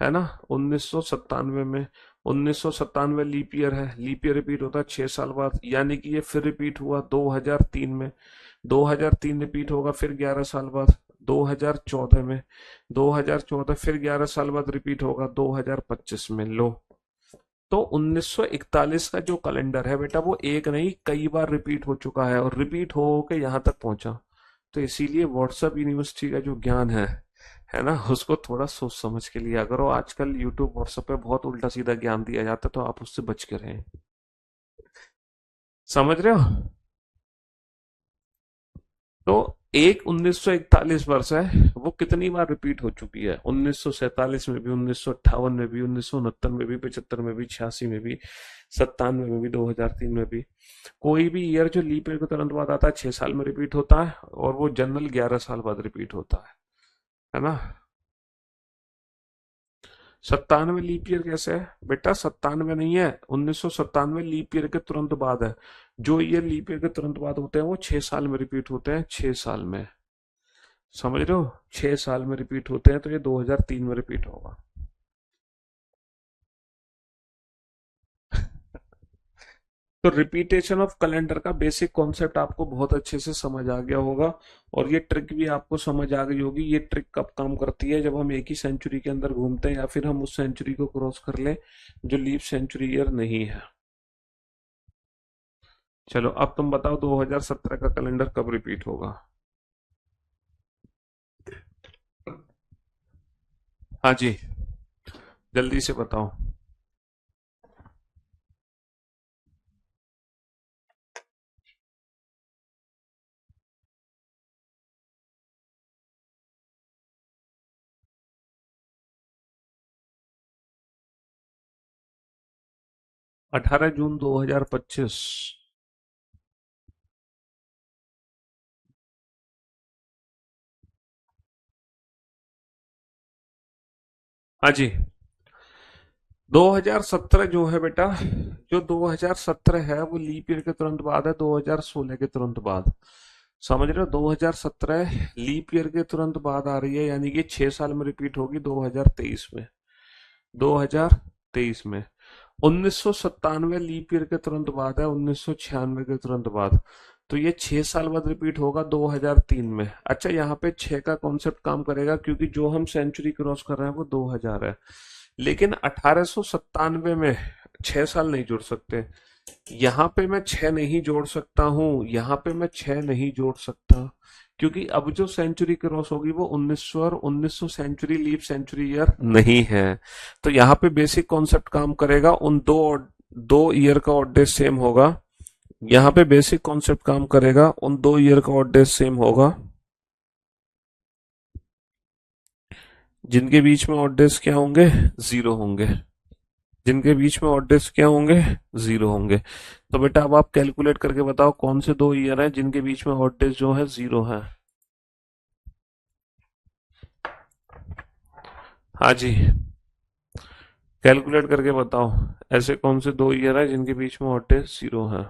है ना। 1997 में। 1997 लीप ईयर है, लीप ईयर रिपीट होता है 6 साल बाद, यानी कि ये फिर रिपीट हुआ 2003 में। 2003 रिपीट होगा फिर 11 साल बाद 2014 में। 2014 फिर 11 साल बाद रिपीट होगा 2025 में। लो, तो 1941 का जो कैलेंडर है बेटा, वो एक नहीं कई बार रिपीट हो चुका है, और रिपीट हो के यहाँ तक पहुंचा। तो इसीलिए व्हाट्सएप यूनिवर्सिटी का जो ज्ञान है ना, उसको थोड़ा सोच समझ के लिया करो। आजकल यूट्यूब व्हाट्सएप पे बहुत उल्टा सीधा ज्ञान दिया जाता है, तो आप उससे बच के रहें। समझ रहे हो। तो एक 1941 वर्ष है, वो कितनी बार रिपीट हो चुकी है, 1947 में भी, 1958 में भी, 1969 में भी, 75 में भी, 86 में भी, 97 में भी, 2003 में भी। कोई भी ईयर जो लीप ईयर के तुरंत बाद आता है 6 साल में रिपीट होता है, और वो जनरल 11 साल बाद रिपीट होता है ना। 97 लीप ईयर कैसे है बेटा, 97 नहीं है, 1997 लीप ईयर के तुरंत बाद है। जो ईयर लीप ईयर के तुरंत बाद होते हैं वो 6 साल में रिपीट होते हैं, 6 साल में। समझ रहे हो, 6 साल में रिपीट होते हैं, तो ये 2003 में रिपीट होगा। तो रिपीटेशन ऑफ कैलेंडर का बेसिक कॉन्सेप्ट आपको बहुत अच्छे से समझ आ गया होगा, और ये ट्रिक भी आपको समझ आ गई होगी। ये ट्रिक कब काम करती है, जब हम एक ही सेंचुरी के अंदर घूमते हैं, या फिर हम उस सेंचुरी को क्रॉस कर लें जो लीप सेंचुरी ईयर नहीं है। चलो अब तुम बताओ 2017 का कैलेंडर कब रिपीट होगा। हाँ जी, जल्दी से बताओ। 18 जून 2025। हाँ जी, 2017 जो है बेटा, जो 2017 है वो लीप ईयर के तुरंत बाद है, 2016 के तुरंत बाद। समझ रहे हो, 2017 लीप ईयर के तुरंत बाद आ रही है, यानी कि 6 साल में रिपीट होगी 2023 में। 2023 में 1997 लीप ईयर के तुरंत बाद है, 1996 के तुरंत बाद। तो ये 6 साल बाद रिपीट होगा 2003 में। अच्छा, यहाँ पे 6 का कॉन्सेप्ट काम करेगा क्योंकि जो हम सेंचुरी क्रॉस कर रहे हैं वो 2000 है। लेकिन 1897 में 6 साल नहीं जुड़ सकते। यहाँ पे मैं 6 नहीं जोड़ सकता हूँ, यहाँ पे मैं 6 नहीं जोड़ सकता, क्योंकि अब जो सेंचुरी क्रॉस होगी वो 1900 और 1900 सेंचुरी लीप सेंचुरी ईयर नहीं है। तो यहाँ पे बेसिक कॉन्सेप्ट काम करेगा, उन दो दो ईयर का ऑड डेज सेम होगा। यहाँ पे बेसिक कॉन्सेप्ट काम करेगा, उन दो ईयर का ऑड डेज सेम होगा जिनके बीच में ऑड डेज क्या होंगे, जीरो होंगे। जिनके बीच में ऑड डेज क्या होंगे, जीरो होंगे। तो बेटा अब आप कैलकुलेट करके बताओ कौन से दो ईयर हैं जिनके बीच में ऑड डेज जो है जीरो है। हाँ जी, कैलकुलेट करके बताओ ऐसे कौन से दो ईयर हैं जिनके बीच में ऑड डेज जीरो है।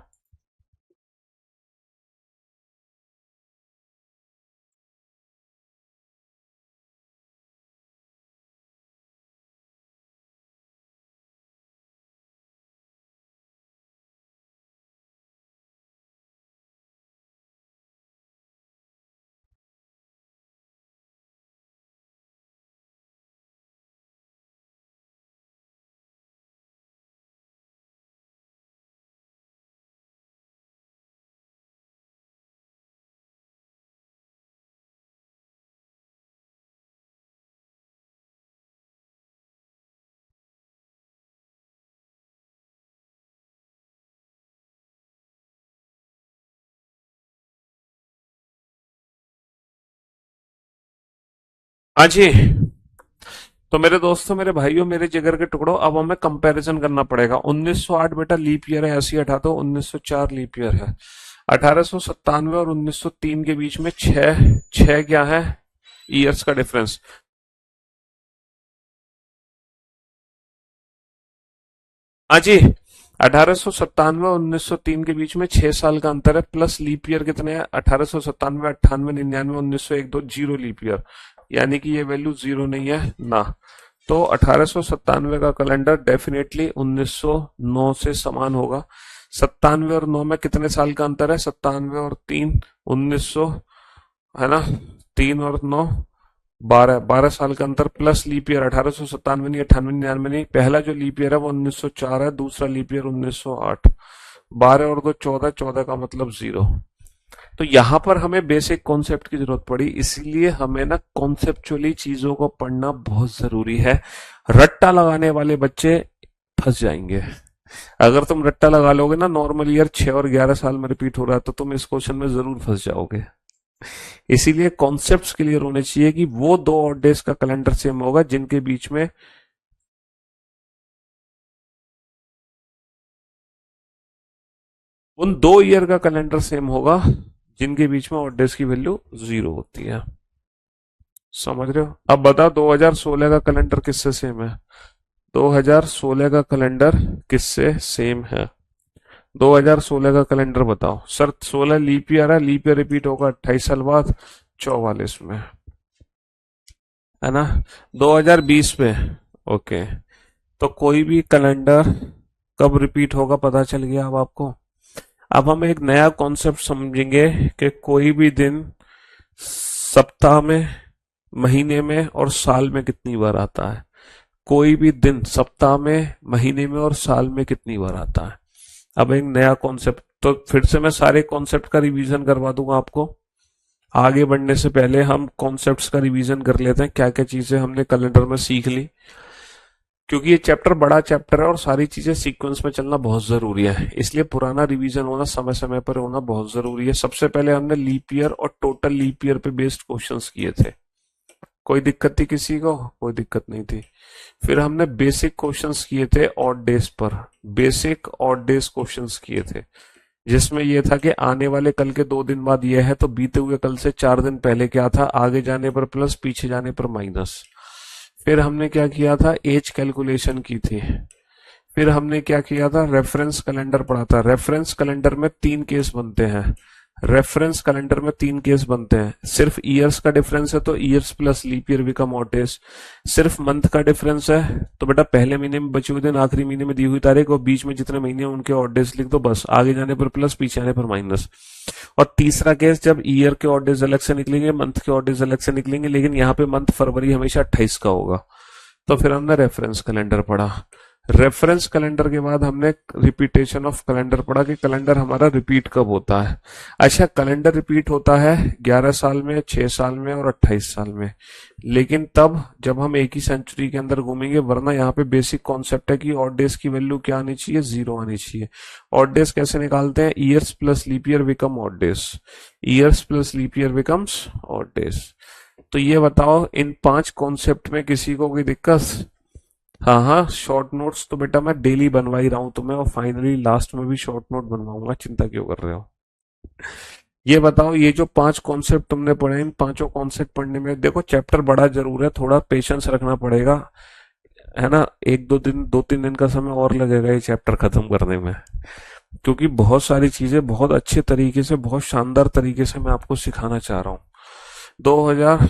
हाँ जी, तो मेरे दोस्तों, मेरे भाइयों, मेरे जिगर के टुकड़ों, अब हमें कंपैरिजन करना पड़ेगा। 1908 बेटा लीप ईयर है, ऐसी हटा दो, 1904 लीप ईयर है। 1897 और 1903 के बीच में छह छह क्या है, ईयर्स का डिफरेंस। हाँ जी, 1897 और 1903 के बीच में 6 साल का अंतर है, प्लस लीप ईयर कितने हैं, 1897, 98, 99, 1901, दो जीरो लीप ईयर, यानी कि ये वैल्यू जीरो नहीं है ना। तो 1897 का कैलेंडर डेफिनेटली 1909 से समान होगा। 97 और 9 में कितने साल का अंतर है, 97 और 3 1900, है ना। 3 और 9 12, 12 साल का अंतर, प्लस लीप ईयर 1897 नहीं, 98, 99 नहीं, पहला जो लीप ईयर है वो 1904 है, दूसरा लीप ईयर 1908। 12 और 2 14, 14 का मतलब जीरो। तो यहाँ पर हमें बेसिक कॉन्सेप्ट की जरूरत पड़ी, इसीलिए हमें ना कॉन्सेप्चुअली चीजों को पढ़ना बहुत जरूरी है। रट्टा लगाने वाले बच्चे फंस जाएंगे। अगर तुम रट्टा लगा लोगे ना, नॉर्मल ईयर 6 और 11 साल में रिपीट हो रहा है, तो तुम इस क्वेश्चन में जरूर फंस जाओगे। इसीलिए कॉन्सेप्ट्स क्लियर होने चाहिए कि वो दो ऑड डेज का कैलेंडर सेम होगा जिनके बीच में, उन दो ईयर का कैलेंडर सेम होगा जिनके बीच में ऑड डेज की वैल्यू जीरो होती है। समझ रहे हो। अब बताओ 2016 का कैलेंडर किससे सेम है। 2016 का कैलेंडर किससे सेम है। 2016 का कैलेंडर बताओ सर। 16 लीप ईयर है, लीप ईयर रिपीट होगा 28 साल बाद, 44 में, है ना। 2020 में, ओके। तो कोई भी कैलेंडर कब रिपीट होगा पता चल गया अब आपको। अब हम एक नया कॉन्सेप्ट समझेंगे कि कोई भी दिन सप्ताह में, महीने में और साल में कितनी बार आता है। कोई भी दिन सप्ताह में, महीने में और साल में कितनी बार आता है। अब एक नया कॉन्सेप्ट तो फिर से मैं सारे कॉन्सेप्ट का रिवीजन करवा दूंगा आपको। आगे बढ़ने से पहले हम कॉन्सेप्ट्स का रिवीजन कर लेते हैं, क्या क्या चीजें हमने कैलेंडर में सीख ली, क्योंकि ये चैप्टर बड़ा चैप्टर है और सारी चीजें सीक्वेंस में चलना बहुत जरूरी है, इसलिए पुराना रिवीजन होना, समय समय पर होना बहुत जरूरी है। सबसे पहले हमने लीप ईयर और टोटल लीप ईयर पे बेस्ड क्वेश्चंस किए थे। कोई दिक्कत थी किसी को? कोई दिक्कत नहीं थी। फिर हमने बेसिक क्वेश्चंस किए थे ऑड डेज पर, बेसिक ऑड डेज क्वेश्चंस किए थे, जिसमें यह था कि आने वाले कल के 2 दिन बाद यह है तो बीते हुए कल से 4 दिन पहले क्या था, आगे जाने पर प्लस पीछे जाने पर माइनस। फिर हमने क्या किया था, एज कैलकुलेशन की थी। फिर हमने क्या किया था, रेफरेंस कैलेंडर पढ़ा था। रेफरेंस कैलेंडर में 3 केस बनते हैं। रेफरेंस कैलेंडर में 3 केस बनते हैं। सिर्फ ईयर्स का डिफरेंस है तो years plus leap year become odd days. सिर्फ मंथ का डिफरेंस है तो बेटा पहले महीने में बचे हुए दिन, आखिरी महीने में दी हुई तारीख और बीच में जितने महीने हैं उनके ऑड डेज लिख दो, बस आगे जाने पर प्लस पीछे आने पर माइनस। और तीसरा केस, जब ईयर के ऑड डेज अलग से निकलेंगे, मंथ के ऑड डेज अलग से निकलेंगे, लेकिन यहाँ पे मंथ फरवरी हमेशा 28 का होगा, तो फिर हमने रेफरेंस कैलेंडर पढ़ा। रेफरेंस कैलेंडर के बाद हमने रिपीटेशन ऑफ कैलेंडर पढ़ा कि कैलेंडर हमारा रिपीट कब होता है। अच्छा, कैलेंडर रिपीट होता है 11 साल में, 6 साल में और 28 साल में, लेकिन तब जब हम एक ही सेंचुरी के अंदर घूमेंगे, वरना यहाँ पे बेसिक कॉन्सेप्ट है कि ऑड डेज की वैल्यू क्या आनी चाहिए, 0 आनी चाहिए। ऑड डेज कैसे निकालते हैं, years plus leap year become odd days, years plus leap year becomes odd days. तो ये बताओ, इन 5 कॉन्सेप्ट में किसी को कोई दिक्कत? हाँ हाँ, शॉर्ट नोट्स तो बेटा मैं डेली बनवा ही रहा हूँ तुम्हें, और फाइनली लास्ट में भी शॉर्ट नोट बनवाऊंगा, चिंता क्यों कर रहे हो। ये बताओ, ये जो 5 कॉन्सेप्ट तुमने पढ़े, इन पांचों कॉन्सेप्ट पढ़ने में देखो चैप्टर बड़ा जरूर है, थोड़ा पेशेंस रखना पड़ेगा, है ना। एक दो दिन, 2-3 दिन का समय और लगेगा ये चैप्टर खत्म करने में, क्योंकि बहुत सारी चीजें बहुत अच्छे तरीके से, बहुत शानदार तरीके से मैं आपको सिखाना चाह रहा हूँ। 2000,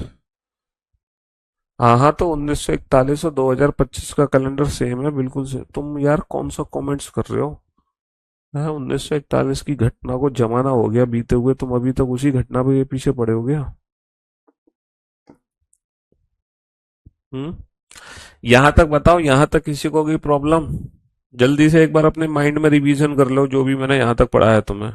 हाँ हाँ, तो 1941 और 2025 का कैलेंडर सेम है बिल्कुल से। तुम यार कौन सा कमेंट्स कर रहे हो? है 1941 की घटना को जमाना हो गया बीते हुए, तुम अभी तक उसी घटना पे ये पीछे पड़े हो गया। हम्म। यहां तक बताओ, यहां तक किसी को कोई प्रॉब्लम? जल्दी से एक बार अपने माइंड में रिवीजन कर लो जो भी मैंने यहां तक पढ़ाया तुम्हें।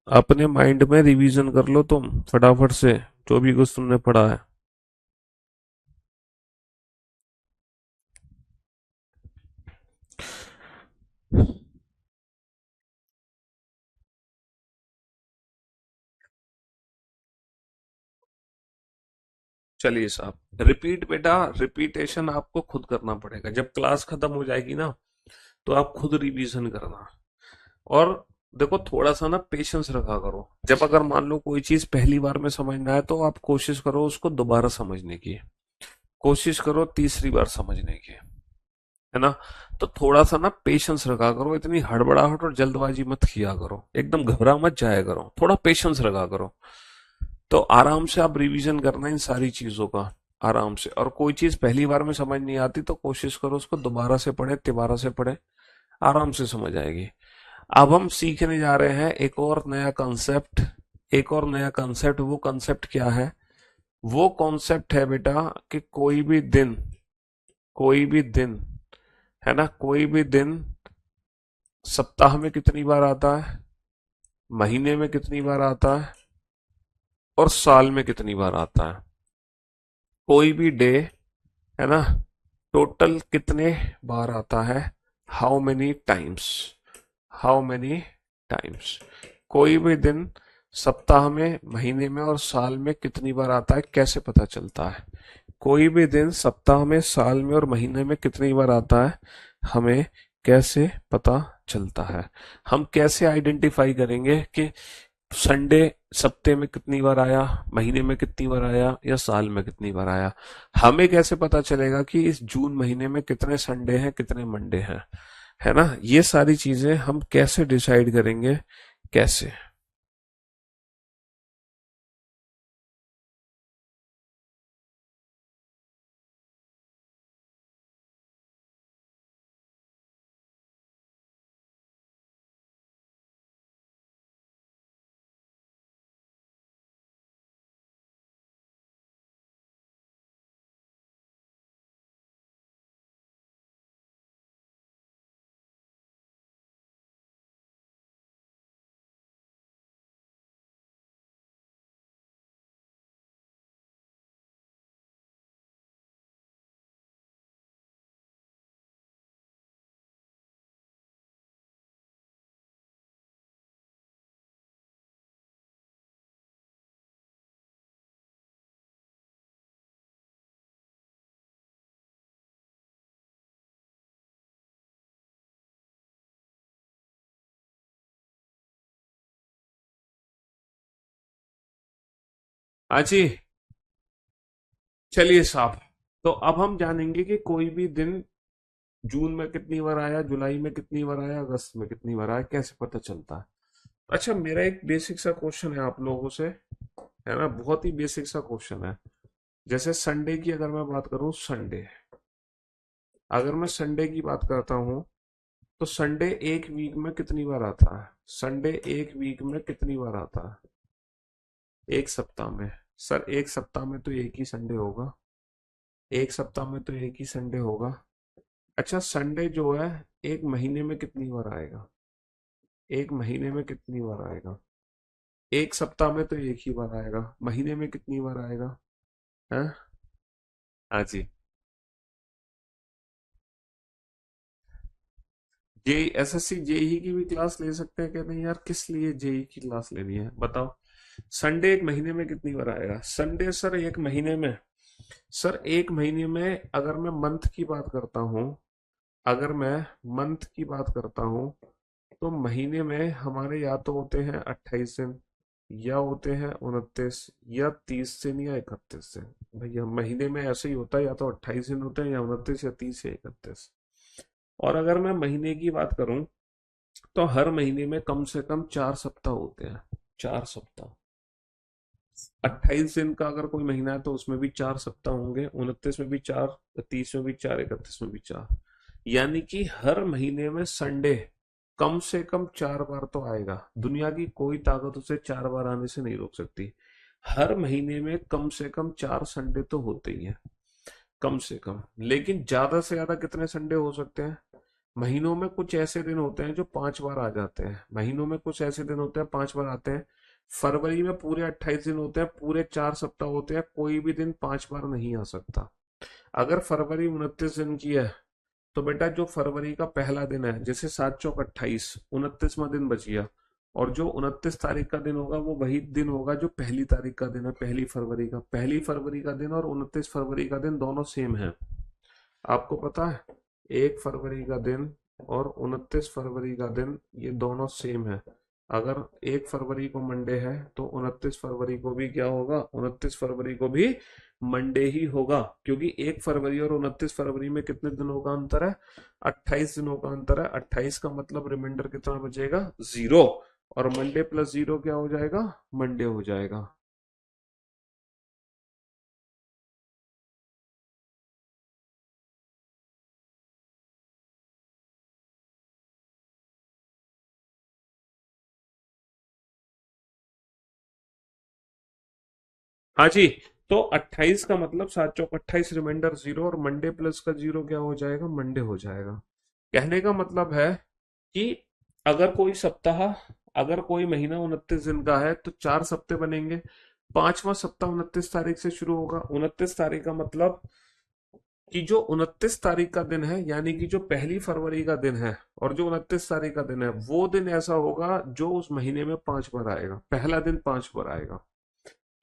अपने माइंड में रिवीजन कर लो तुम फटाफट से, जो भी कुछ तुमने पढ़ा है। चलिए साहब, रिपीट बेटा, रिपीटेशन आपको खुद करना पड़ेगा। जब क्लास खत्म हो जाएगी ना, तो आप खुद रिवीजन करना। और देखो थोड़ा सा ना पेशेंस रखा करो। जब अगर मान लो कोई चीज पहली बार में समझ ना आए, तो आप कोशिश करो उसको दोबारा समझने की, कोशिश करो तीसरी बार समझने की, है ना। तो थोड़ा सा ना पेशेंस रखा करो, इतनी हड़बड़ाहट और जल्दबाजी मत किया करो, एकदम घबरा मत जाया करो, थोड़ा पेशेंस रखा करो। तो आराम से आप रिवीजन करना इन सारी चीजों का, आराम से। और कोई चीज पहली बार में समझ नहीं आती तो कोशिश करो उसको दोबारा से पढ़े, तिबारा से पढ़े, आराम से समझ आएगी। अब हम सीखने जा रहे हैं एक और नया कॉन्सेप्ट। एक और नया कॉन्सेप्ट, वो कॉन्सेप्ट क्या है? वो कॉन्सेप्ट है बेटा कि कोई भी दिन, है ना, कोई भी दिन सप्ताह में कितनी बार आता है, महीने में कितनी बार आता है, और साल में कितनी बार आता है। कोई भी डे, है ना, टोटल कितने बार आता है, how many times, how many times. कोई भी दिन सप्ताह में, महीने में और साल में कितनी बार आता है, कैसे पता चलता है? कोई भी दिन सप्ताह में, साल में और महीने में कितनी बार आता है, हमें कैसे पता चलता है? हम कैसे आइडेंटिफाई करेंगे कि संडे सप्ते में कितनी बार आया, महीने में कितनी बार आया, या साल में कितनी बार आया? हमें कैसे पता चलेगा कि इस जून महीने में कितने संडे हैं, कितने मंडे हैं, है ना। ये सारी चीजें हम कैसे डिसाइड करेंगे, कैसे? हाँ जी। चलिए साहब, तो अब हम जानेंगे कि कोई भी दिन जून में कितनी बार आया, जुलाई में कितनी बार आया, अगस्त में कितनी बार आया, कैसे पता चलता है। अच्छा, मेरा एक बेसिक सा क्वेश्चन है आप लोगों से, है ना, बहुत ही बेसिक सा क्वेश्चन है। जैसे संडे की अगर मैं बात करूं, संडे, अगर मैं संडे की बात करता हूं, तो संडे एक वीक में कितनी बार आता है? संडे एक वीक में कितनी बार आता है एक सप्ताह में? सर एक सप्ताह में तो एक ही संडे होगा। एक सप्ताह में तो एक ही संडे होगा। अच्छा, संडे जो है एक महीने में कितनी बार आएगा? एक महीने में कितनी बार आएगा? एक सप्ताह में तो एक ही बार आएगा, महीने में कितनी बार आएगा? है। हाँ जी। जे एसएससी जेई की भी क्लास ले सकते हैं क्या? नहीं यार, किस लिए जेई की क्लास लेनी है बताओ। संडे एक महीने में कितनी बार आएगा? संडे सर एक महीने में, सर एक महीने में अगर मैं मंथ की बात करता हूँ, अगर मैं मंथ की बात करता हूँ, तो महीने में हमारे या तो होते हैं 28 दिन, या होते हैं 29, या 30 दिन, या 31 दिन। भैया महीने में ऐसे ही होता है, या तो 28 दिन होते हैं, या 29, या 30, या 31। और अगर मैं महीने की बात करूं, तो हर महीने में कम से कम 4 सप्ताह होते हैं। 4 सप्ताह। 28 दिन का अगर कोई महीना है तो उसमें भी 4 सप्ताह होंगे, 29 में भी 4, 30 में भी 4, 31 में भी 4। यानी कि हर महीने में संडे कम से कम 4 बार तो आएगा। दुनिया की कोई ताकत उसे 4 बार आने से नहीं रोक सकती। हर महीने में कम से कम 4 संडे तो होते ही हैं, कम से कम। लेकिन ज्यादा से ज्यादा कितने संडे हो सकते हैं? महीनों में कुछ ऐसे दिन होते हैं जो 5 बार आ जाते हैं, महीनों में कुछ ऐसे दिन होते हैं 5 बार आते हैं। फरवरी में पूरे 28 दिन होते हैं, पूरे 4 सप्ताह होते हैं, कोई भी दिन 5 बार नहीं आ सकता। अगर फरवरी 29 दिन की है, तो बेटा जो फरवरी का पहला दिन है, जैसे 7 चौक 28, 29वां दिन बच गया। और जो 29 तारीख का दिन होगा वो वही दिन होगा जो पहली तारीख का दिन है, पहली फरवरी का। पहली फरवरी का दिन और 29 फरवरी का दिन दोनों सेम है, आपको पता है। 1 फरवरी का दिन और 29 फरवरी का दिन, ये दोनों सेम है। अगर 1 फरवरी को मंडे है, तो 29 फरवरी को भी क्या होगा? 29 फरवरी को भी मंडे ही होगा, क्योंकि 1 फरवरी और 29 फरवरी में कितने दिनों का अंतर है? 28 दिनों का अंतर है। 28 का मतलब रिमाइंडर कितना बचेगा? 0। और मंडे प्लस 0 क्या हो जाएगा? मंडे हो जाएगा। हाँ जी। तो 28 का मतलब 7 चौक 28, रिमाइंडर 0, और मंडे प्लस का 0 क्या हो जाएगा? मंडे हो जाएगा। कहने का मतलब है कि अगर कोई सप्ताह, अगर कोई महीना 29 दिन का है, तो 4 सप्ते बनेंगे। पांचवा सप्ताह 29 तारीख से शुरू होगा। 29 तारीख का मतलब कि जो 29 तारीख का दिन है, यानी कि जो पहली फरवरी का दिन है, और जो 29 तारीख का दिन है, वो दिन ऐसा होगा जो उस महीने में 5 बार आएगा, पहला दिन 5 बार आएगा।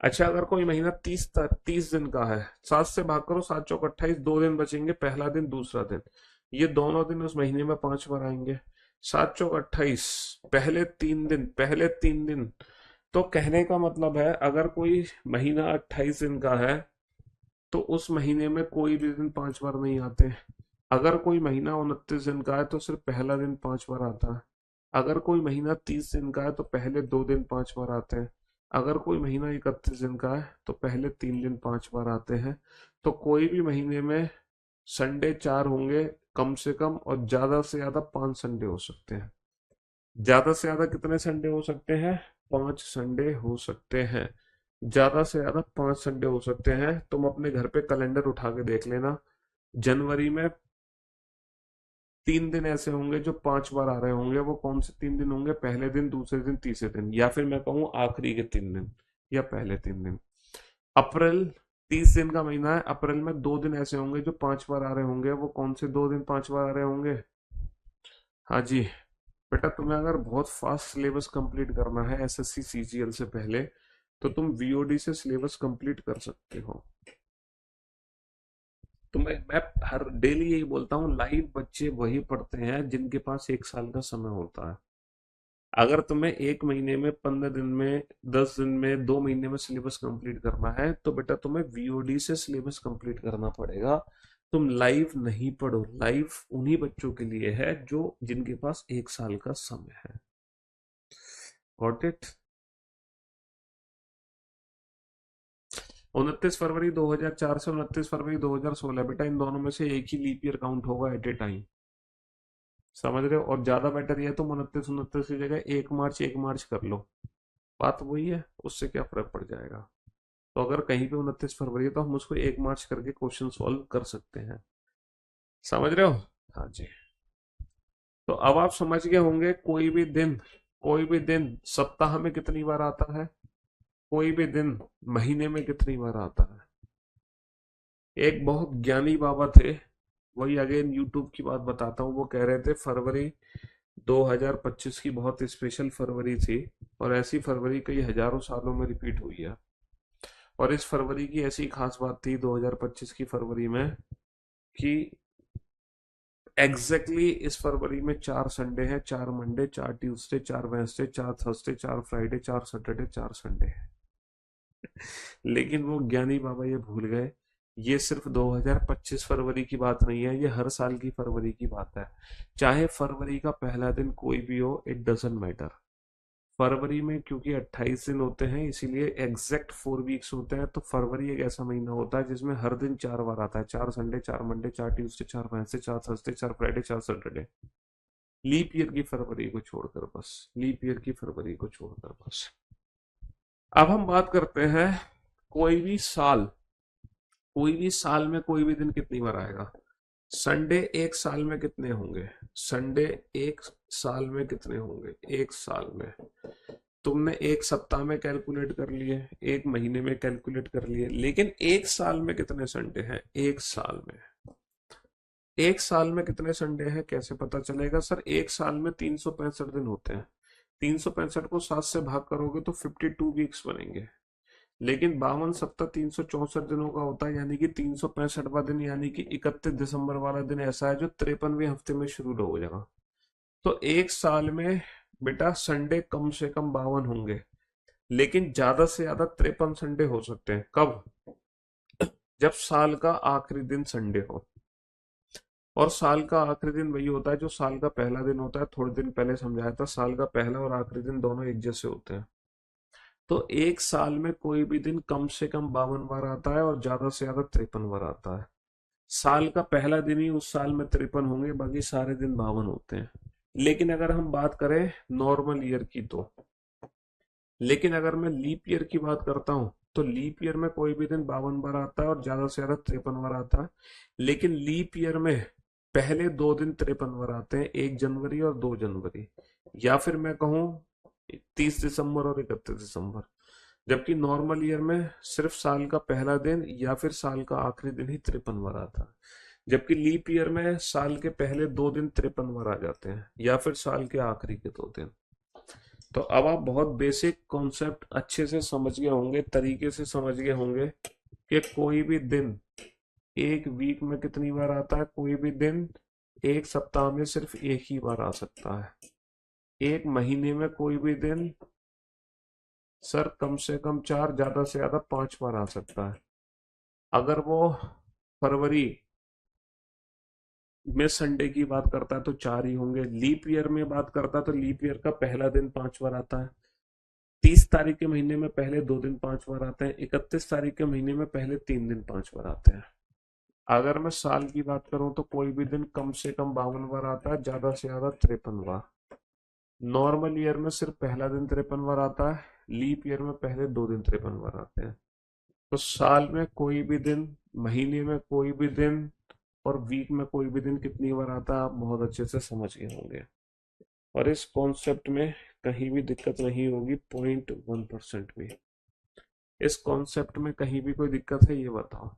अच्छा, अगर कोई महीना 30 दिन का है, 7 से भाग करो, 7 चौक 28, 2 दिन बचेंगे, पहला दिन दूसरा दिन। ये दोनों दिन उस महीने में 5 बार आएंगे। 7 चौक 28, पहले 3 दिन। तो कहने का मतलब है, अगर कोई महीना 28 दिन का है, तो उस महीने में कोई भी दिन 5 बार नहीं आते। अगर कोई महीना 29 दिन का है, तो सिर्फ पहला दिन 5 बार आता है। अगर कोई महीना 30 दिन का है, तो पहले 2 दिन 5 बार आते हैं। अगर कोई महीना 31 दिन का है, तो पहले 3 दिन 5 बार आते हैं। तो कोई भी महीने में संडे 4 होंगे कम से कम, और ज्यादा से ज्यादा 5 संडे हो सकते हैं। ज्यादा से ज्यादा कितने संडे हो सकते हैं? 5 संडे हो सकते हैं। ज्यादा से ज्यादा 5 संडे हो सकते हैं। तुम अपने घर पे कैलेंडर उठा के देख लेना, जनवरी में 3 दिन ऐसे होंगे जो 5 बार आ रहे होंगे। वो कौन से 3 दिन होंगे? पहले दिन, दूसरे दिन, तीसरे दिन, या फिर मैं कहूँ आखिरी के 3 दिन, या पहले 3 दिन। अप्रैल 30 दिन का महीना है, अप्रैल में 2 दिन ऐसे होंगे जो 5 बार आ रहे होंगे। वो कौन से 2 दिन 5 बार आ रहे होंगे? हाँ जी। बेटा तुम्हें अगर बहुत फास्ट सिलेबस कंप्लीट करना है एसएससी सीजीएल से पहले, तो तुम वीओडी से सिलेबस कंप्लीट कर सकते हो। तो मैं हर डेली यही बोलता हूँ, लाइव बच्चे वही पढ़ते हैं जिनके पास 1 साल का समय होता है। अगर तुम्हें एक महीने में, 15 दिन में, 10 दिन में, 2 महीने में सिलेबस कंप्लीट करना है तो बेटा तुम्हें वीओडी से सिलेबस कंप्लीट करना पड़ेगा। तुम लाइव नहीं पढ़ो। लाइव उन्हीं बच्चों के लिए है जो जिनके पास 1 साल का समय है। Got it? 29 फरवरी 2004 से 29 फरवरी 2016, बेटा इन दोनों में से एक ही लीप ईयर काउंट होगा एट ए टाइम। समझ रहे हो? और ज्यादा बेटर ये तुम 29 29 की जगह 1 मार्च 1 मार्च कर लो। बात वही है, उससे क्या फर्क पड़ जाएगा? तो अगर कहीं पे 29 फरवरी है तो हम उसको 1 मार्च करके क्वेश्चन सॉल्व कर सकते हैं। समझ रहे हो? हाँ जी। तो अब आप समझ गए होंगे कोई भी दिन सप्ताह में कितनी बार आता है, कोई भी दिन महीने में कितनी बार आता है। एक बहुत ज्ञानी बाबा थे, वही अगेन यूट्यूब की बात बताता हूँ, वो कह रहे थे फरवरी 2025 की बहुत स्पेशल फरवरी थी, और ऐसी फरवरी कई हजारों सालों में रिपीट हुई है। और इस फरवरी की ऐसी खास बात थी 2025 की फरवरी में कि एग्जैक्टली इस फरवरी में 4 संडे हैं, 4 Monday, 4 Tuesday, 4 Wednesday, 4 Thursday, 4 Friday, 4 Saturday, 4 Sunday हैं। लेकिन वो ज्ञानी बाबा ये भूल गए, ये सिर्फ 2025 फरवरी की बात नहीं है, ये हर साल की फरवरी की बात है। चाहे फरवरी का पहला दिन कोई भी हो, इट डजेंट मैटर। फरवरी में क्योंकि 28 दिन होते हैं इसीलिए एग्जैक्ट 4 वीक्स होते हैं। तो फरवरी एक ऐसा महीना होता है जिसमें हर दिन 4 बार आता है, 4 Sunday, 4 Monday, 4 Tuesday, 4 Wednesday, 4 Thursday, 4 Friday, 4 Saturday. Leap year की फरवरी को छोड़कर बस, लीप ईयर की फरवरी को छोड़कर बस। अब हम बात करते हैं कोई भी साल, कोई भी साल में कोई भी दिन कितनी बार आएगा। संडे एक साल में कितने होंगे? संडे एक साल में कितने होंगे? एक साल में तुमने एक सप्ताह में कैलकुलेट कर लिए, एक महीने में कैलकुलेट कर लिए, लेकिन एक साल में कितने संडे हैं? एक साल में, एक साल में कितने संडे हैं कैसे पता चलेगा? सर एक साल में 365 दिन होते हैं, 365 को 7 से भाग करोगे तो 52 वीक्स बनेंगे। लेकिन 52 सप्ताह 364 दिनों का होता है, यानी कि 365वां दिन, यानी कि 31 दिसंबर वाला दिन ऐसा है जो 53वें हफ्ते में शुरू हो जाएगा। तो एक साल में बेटा संडे कम से कम 52 होंगे, लेकिन ज्यादा से ज्यादा 53 संडे हो सकते हैं। कब? जब साल का आखिरी दिन संडे हो। और साल का आखिरी दिन वही होता है जो साल का पहला दिन होता है। थोड़े दिन पहले समझाया था, साल का पहला और आखिरी दिन दोनों एक जैसे होते हैं। तो एक साल में कोई भी दिन कम से कम 52 बार आता है और ज्यादा से ज्यादा 53 बार आता है। साल का पहला दिन ही उस साल में 53 होंगे, बाकी सारे दिन 52 होते हैं। लेकिन अगर हम बात करें नॉर्मल ईयर की तो, लेकिन अगर मैं लीप ईयर की बात करता हूं तो लीप ईयर में कोई भी दिन 52 बार आता है और ज्यादा से ज्यादा 53 बार आता है। लेकिन लीप ईयर में पहले 2 दिन 53 बार आते हैं, 1 जनवरी और 2 जनवरी, या फिर मैं कहूँ 30 दिसंबर और 31 दिसंबर। जबकि नॉर्मल ईयर में सिर्फ साल का पहला दिन या फिर साल का आखिरी दिन ही 53 बार आता है। जबकि लीप ईयर में साल के पहले 2 दिन 53 बार आ जाते हैं, या फिर साल के आखिरी के 2 दिन। तो अब आप बहुत बेसिक कॉन्सेप्ट अच्छे से समझ गए होंगे, तरीके से समझ गए होंगे कि कोई भी दिन एक वीक में कितनी बार आता है, कोई भी दिन एक सप्ताह में सिर्फ एक ही बार आ सकता है, एक महीने में कोई भी दिन सर कम से कम 4, ज्यादा से ज्यादा 5 बार आ सकता है। अगर वो फरवरी में संडे की बात करता है तो 4 ही होंगे। लीप ईयर में बात करता है तो लीप ईयर का पहला दिन 5 बार आता है। 30 तारीख के महीने में पहले 2 दिन 5 बार आते हैं। 31 तारीख के महीने में पहले 3 दिन 5 बार आते हैं। अगर मैं साल की बात करूं तो कोई भी दिन कम से कम 52 बार आता है, ज्यादा से ज्यादा 53 बार। नॉर्मल ईयर में सिर्फ पहला दिन 53 बार आता है, लीप ईयर में पहले 2 दिन 53 बार आते हैं। तो साल में कोई भी दिन, महीने में कोई भी दिन और वीक में कोई भी दिन कितनी बार आता है आप बहुत अच्छे से समझ गए होंगे। और इस कॉन्सेप्ट में कहीं भी दिक्कत नहीं होगी, 0.1% भी। इस कॉन्सेप्ट में कहीं भी कोई दिक्कत है ये बताओ।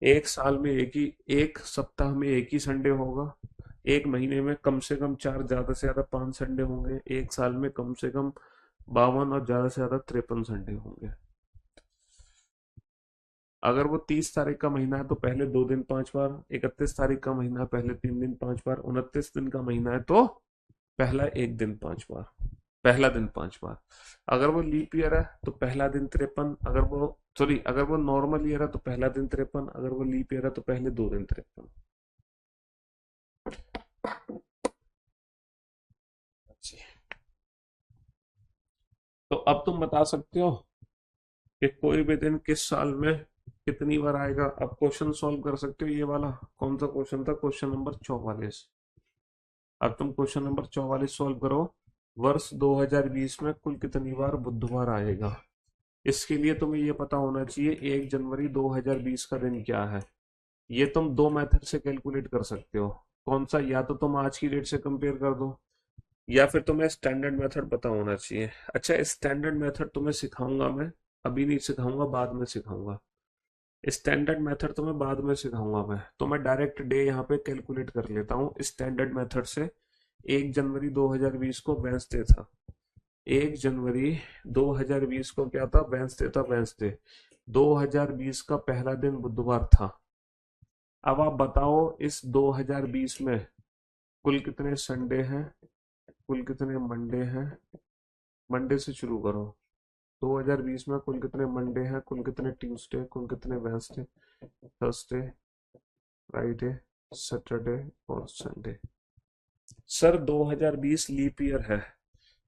एक साल में एक सप्ताह में एक ही संडे होगा, एक महीने में कम से कम 4, ज्यादा से ज्यादा 5 संडे होंगे, एक साल में कम से कम 52 और ज्यादा से ज्यादा 53 संडे होंगे। अगर वो 30 तारीख का महीना है तो पहले 2 दिन 5 बार, 31 तारीख का महीना है पहले 3 दिन 5 बार, 29 दिन का महीना है तो पहला एक दिन 5 बार, पहला दिन 5 बार। अगर वो लीप ईयर है तो पहला दिन 53, अगर वो सॉरी अगर वो नॉर्मल ईयर है तो पहला दिन 53, अगर वो लीप ईयर है तो पहले 2 दिन 53। तो अब तुम बता सकते हो कि कोई भी दिन किस साल में कितनी बार आएगा। अब क्वेश्चन सॉल्व कर सकते हो। ये वाला कौन सा क्वेश्चन था? Question number 44। अब तुम क्वेश्चन नंबर 44 सॉल्व करो। वर्ष 2020 में कुल कितनी बार बुधवार आएगा? इसके लिए तुम्हें ये पता होना चाहिए 1 जनवरी 2020 का दिन क्या है। ये तुम दो मेथड से कैलकुलेट कर सकते हो। कौन सा? या तो तुम आज की डेट से कंपेयर कर दो, या फिर तुम्हें स्टैंडर्ड मेथड पता होना चाहिए। अच्छा, स्टैंडर्ड मेथड तुम्हें सिखाऊंगा मैं, अभी नहीं सिखाऊंगा, बाद में सिखाऊंगा। स्टैंडर्ड मेथड तुम्हें बाद में सिखाऊंगा मैं, तो मैं डायरेक्ट डे यहाँ पे कैलकुलेट कर लेता हूँ स्टैंडर्ड मेथड से। 1 जनवरी 2020 को वेंसडे था। 1 जनवरी 2020 को क्या था? वेंसडे था, वेंसडे। 2020 का पहला दिन बुधवार था। अब आप बताओ इस 2020 में कुल कितने संडे हैं, कुल कितने मंडे हैं? मंडे से शुरू करो। 2020 में कुल कितने मंडे हैं, कुल कितने ट्यूसडे, कुल कितने वेंसडे, थर्सडे, फ्राइडे, सैटरडे और संडे। सर 2020 लीप ईयर है।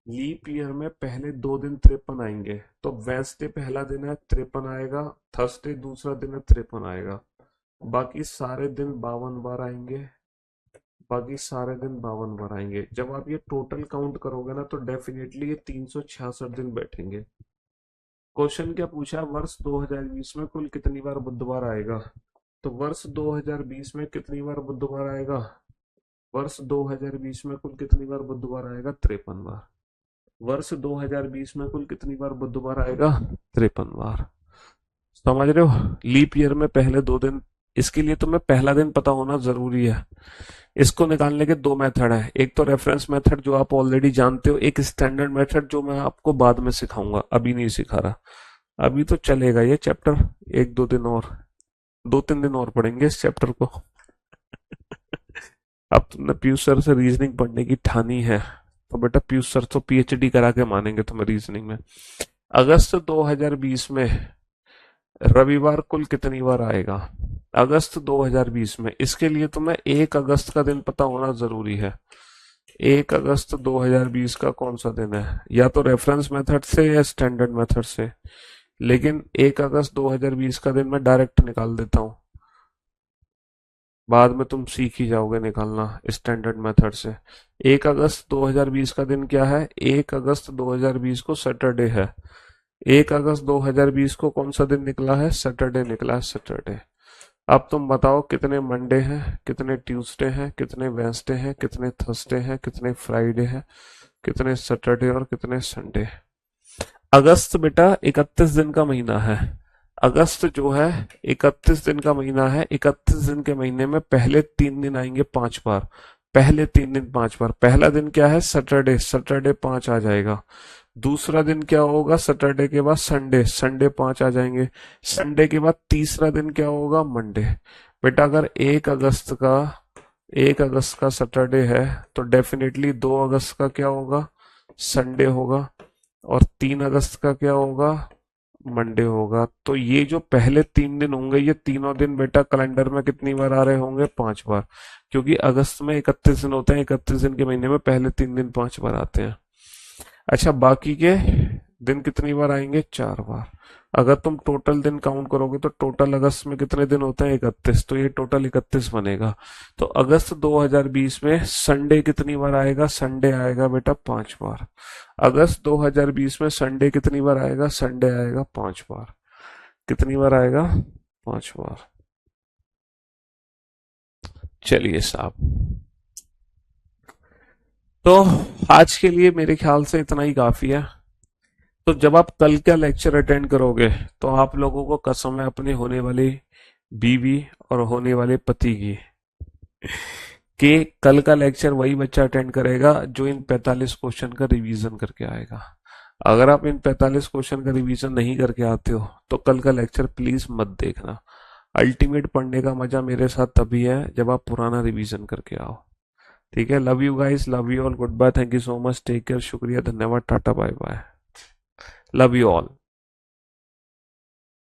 लीप ईयर में पहले 2 दिन 53 आएंगे, तो वेंसडे पहला दिन है 53 आएगा, थर्सडे दूसरा दिन है 53 आएगा, बाकी सारे दिन 52 बार आएंगे, बाकी सारे दिन 52 बार आएंगे। जब आप ये टोटल काउंट करोगे ना तो डेफिनेटली ये 366 दिन बैठेंगे। क्वेश्चन क्या पूछा? वर्ष 2020 में कुल कितनी बार बुधवार आएगा। तो वर्ष 2020 में कितनी बार बुधवार आएगा? वर्ष 2020 में कुल कितनी बार बुधवार आएगा? 53 बार। वर्ष 2020 में कुल कितनी बार बुधवार आएगा? 53 बार। समझ रहे हो? लीप ईयर में पहले 2 दिन, इसके लिए तुम्हें पहला दिन पता होना जरूरी है। इसको निकालने के 2 मेथड है, एक तो रेफरेंस मेथड जो आप ऑलरेडी जानते हो, एक स्टैंडर्ड मेथड जो मैं आपको बाद में सिखाऊंगा, अभी नहीं सिखा रहा। अभी तो चलेगा ये चैप्टर, 1-2 दिन और, 2-3 दिन और पढ़ेंगे इस चैप्टर को। अब तुमने पीयूष सर से रीजनिंग पढ़ने की ठानी है तो बेटा पीयूष सर तो पीएचडी करा के मानेंगे तुम्हें रीजनिंग में। अगस्त 2020 में रविवार कुल कितनी बार आएगा? अगस्त 2020 में, इसके लिए तुम्हें 1 अगस्त का दिन पता होना जरूरी है। 1 अगस्त 2020 का कौन सा दिन है? या तो रेफरेंस मेथड से या स्टैंडर्ड मेथड से, लेकिन 1 अगस्त 2020 का दिन मैं डायरेक्ट निकाल देता हूँ, बाद में तुम सीख ही जाओगे निकालना स्टैंडर्ड मेथड से। 1 अगस्त 2020 का दिन क्या है? 1 अगस्त 2020 को सैटरडे है। 1 अगस्त 2020 को कौन सा दिन निकला है? सैटरडे निकला है, सैटरडे। अब तुम बताओ कितने मंडे हैं, कितने ट्यूसडे हैं, कितने वेंसडे हैं, कितने थर्सडे हैं, कितने फ्राइडे हैं, कितने सैटरडे और कितने संडे। अगस्त बेटा 31 दिन का महीना है। अगस्त जो है 31 दिन का महीना है। 31 दिन के महीने में पहले 3 दिन आएंगे 5 बार। पहले 3 दिन 5 बार। पहला दिन क्या है? सैटरडे, सैटरडे 5 आ जाएगा। दूसरा दिन क्या होगा? सैटरडे के बाद संडे, संडे 5 आ जाएंगे। संडे के बाद तीसरा दिन क्या होगा? मंडे। बेटा अगर 1 अगस्त का सैटरडे है तो डेफिनेटली 2 अगस्त का क्या होगा? संडे होगा। और 3 अगस्त का क्या होगा? मंडे होगा। तो ये जो पहले 3 दिन होंगे, ये तीनों दिन बेटा कैलेंडर में कितनी बार आ रहे होंगे? 5 बार, क्योंकि अगस्त में 31 दिन होते हैं। 31 दिन के महीने में पहले 3 दिन 5 बार आते हैं। अच्छा, बाकी के दिन कितनी बार आएंगे? 4 बार। अगर तुम टोटल दिन काउंट करोगे तो टोटल अगस्त में कितने दिन होते हैं? 31, तो ये टोटल 31 बनेगा। तो अगस्त 2020 में संडे कितनी बार आएगा? संडे आएगा बेटा 5 बार। अगस्त 2020 में संडे कितनी बार आएगा? संडे आएगा 5 बार। कितनी बार आएगा? 5 बार। चलिए साहब, तो आज के लिए मेरे ख्याल से इतना ही काफी है। तो जब आप कल का लेक्चर अटेंड करोगे तो आप लोगों को कसम है अपने होने वाली बीवी और होने वाले पति की, कि कल का लेक्चर वही बच्चा अटेंड करेगा जो इन 45 क्वेश्चन का रिवीजन करके आएगा। अगर आप इन 45 क्वेश्चन का रिवीजन नहीं करके आते हो तो कल का लेक्चर प्लीज मत देखना। अल्टीमेट पढ़ने का मजा मेरे साथ तभी है जब आप पुराना रिवीजन करके आओ। ठीक है, love you guys, love you all, good bye, thank you so much, take care, शुक्रिया, धन्यवाद, टाटा, bye bye, love you all.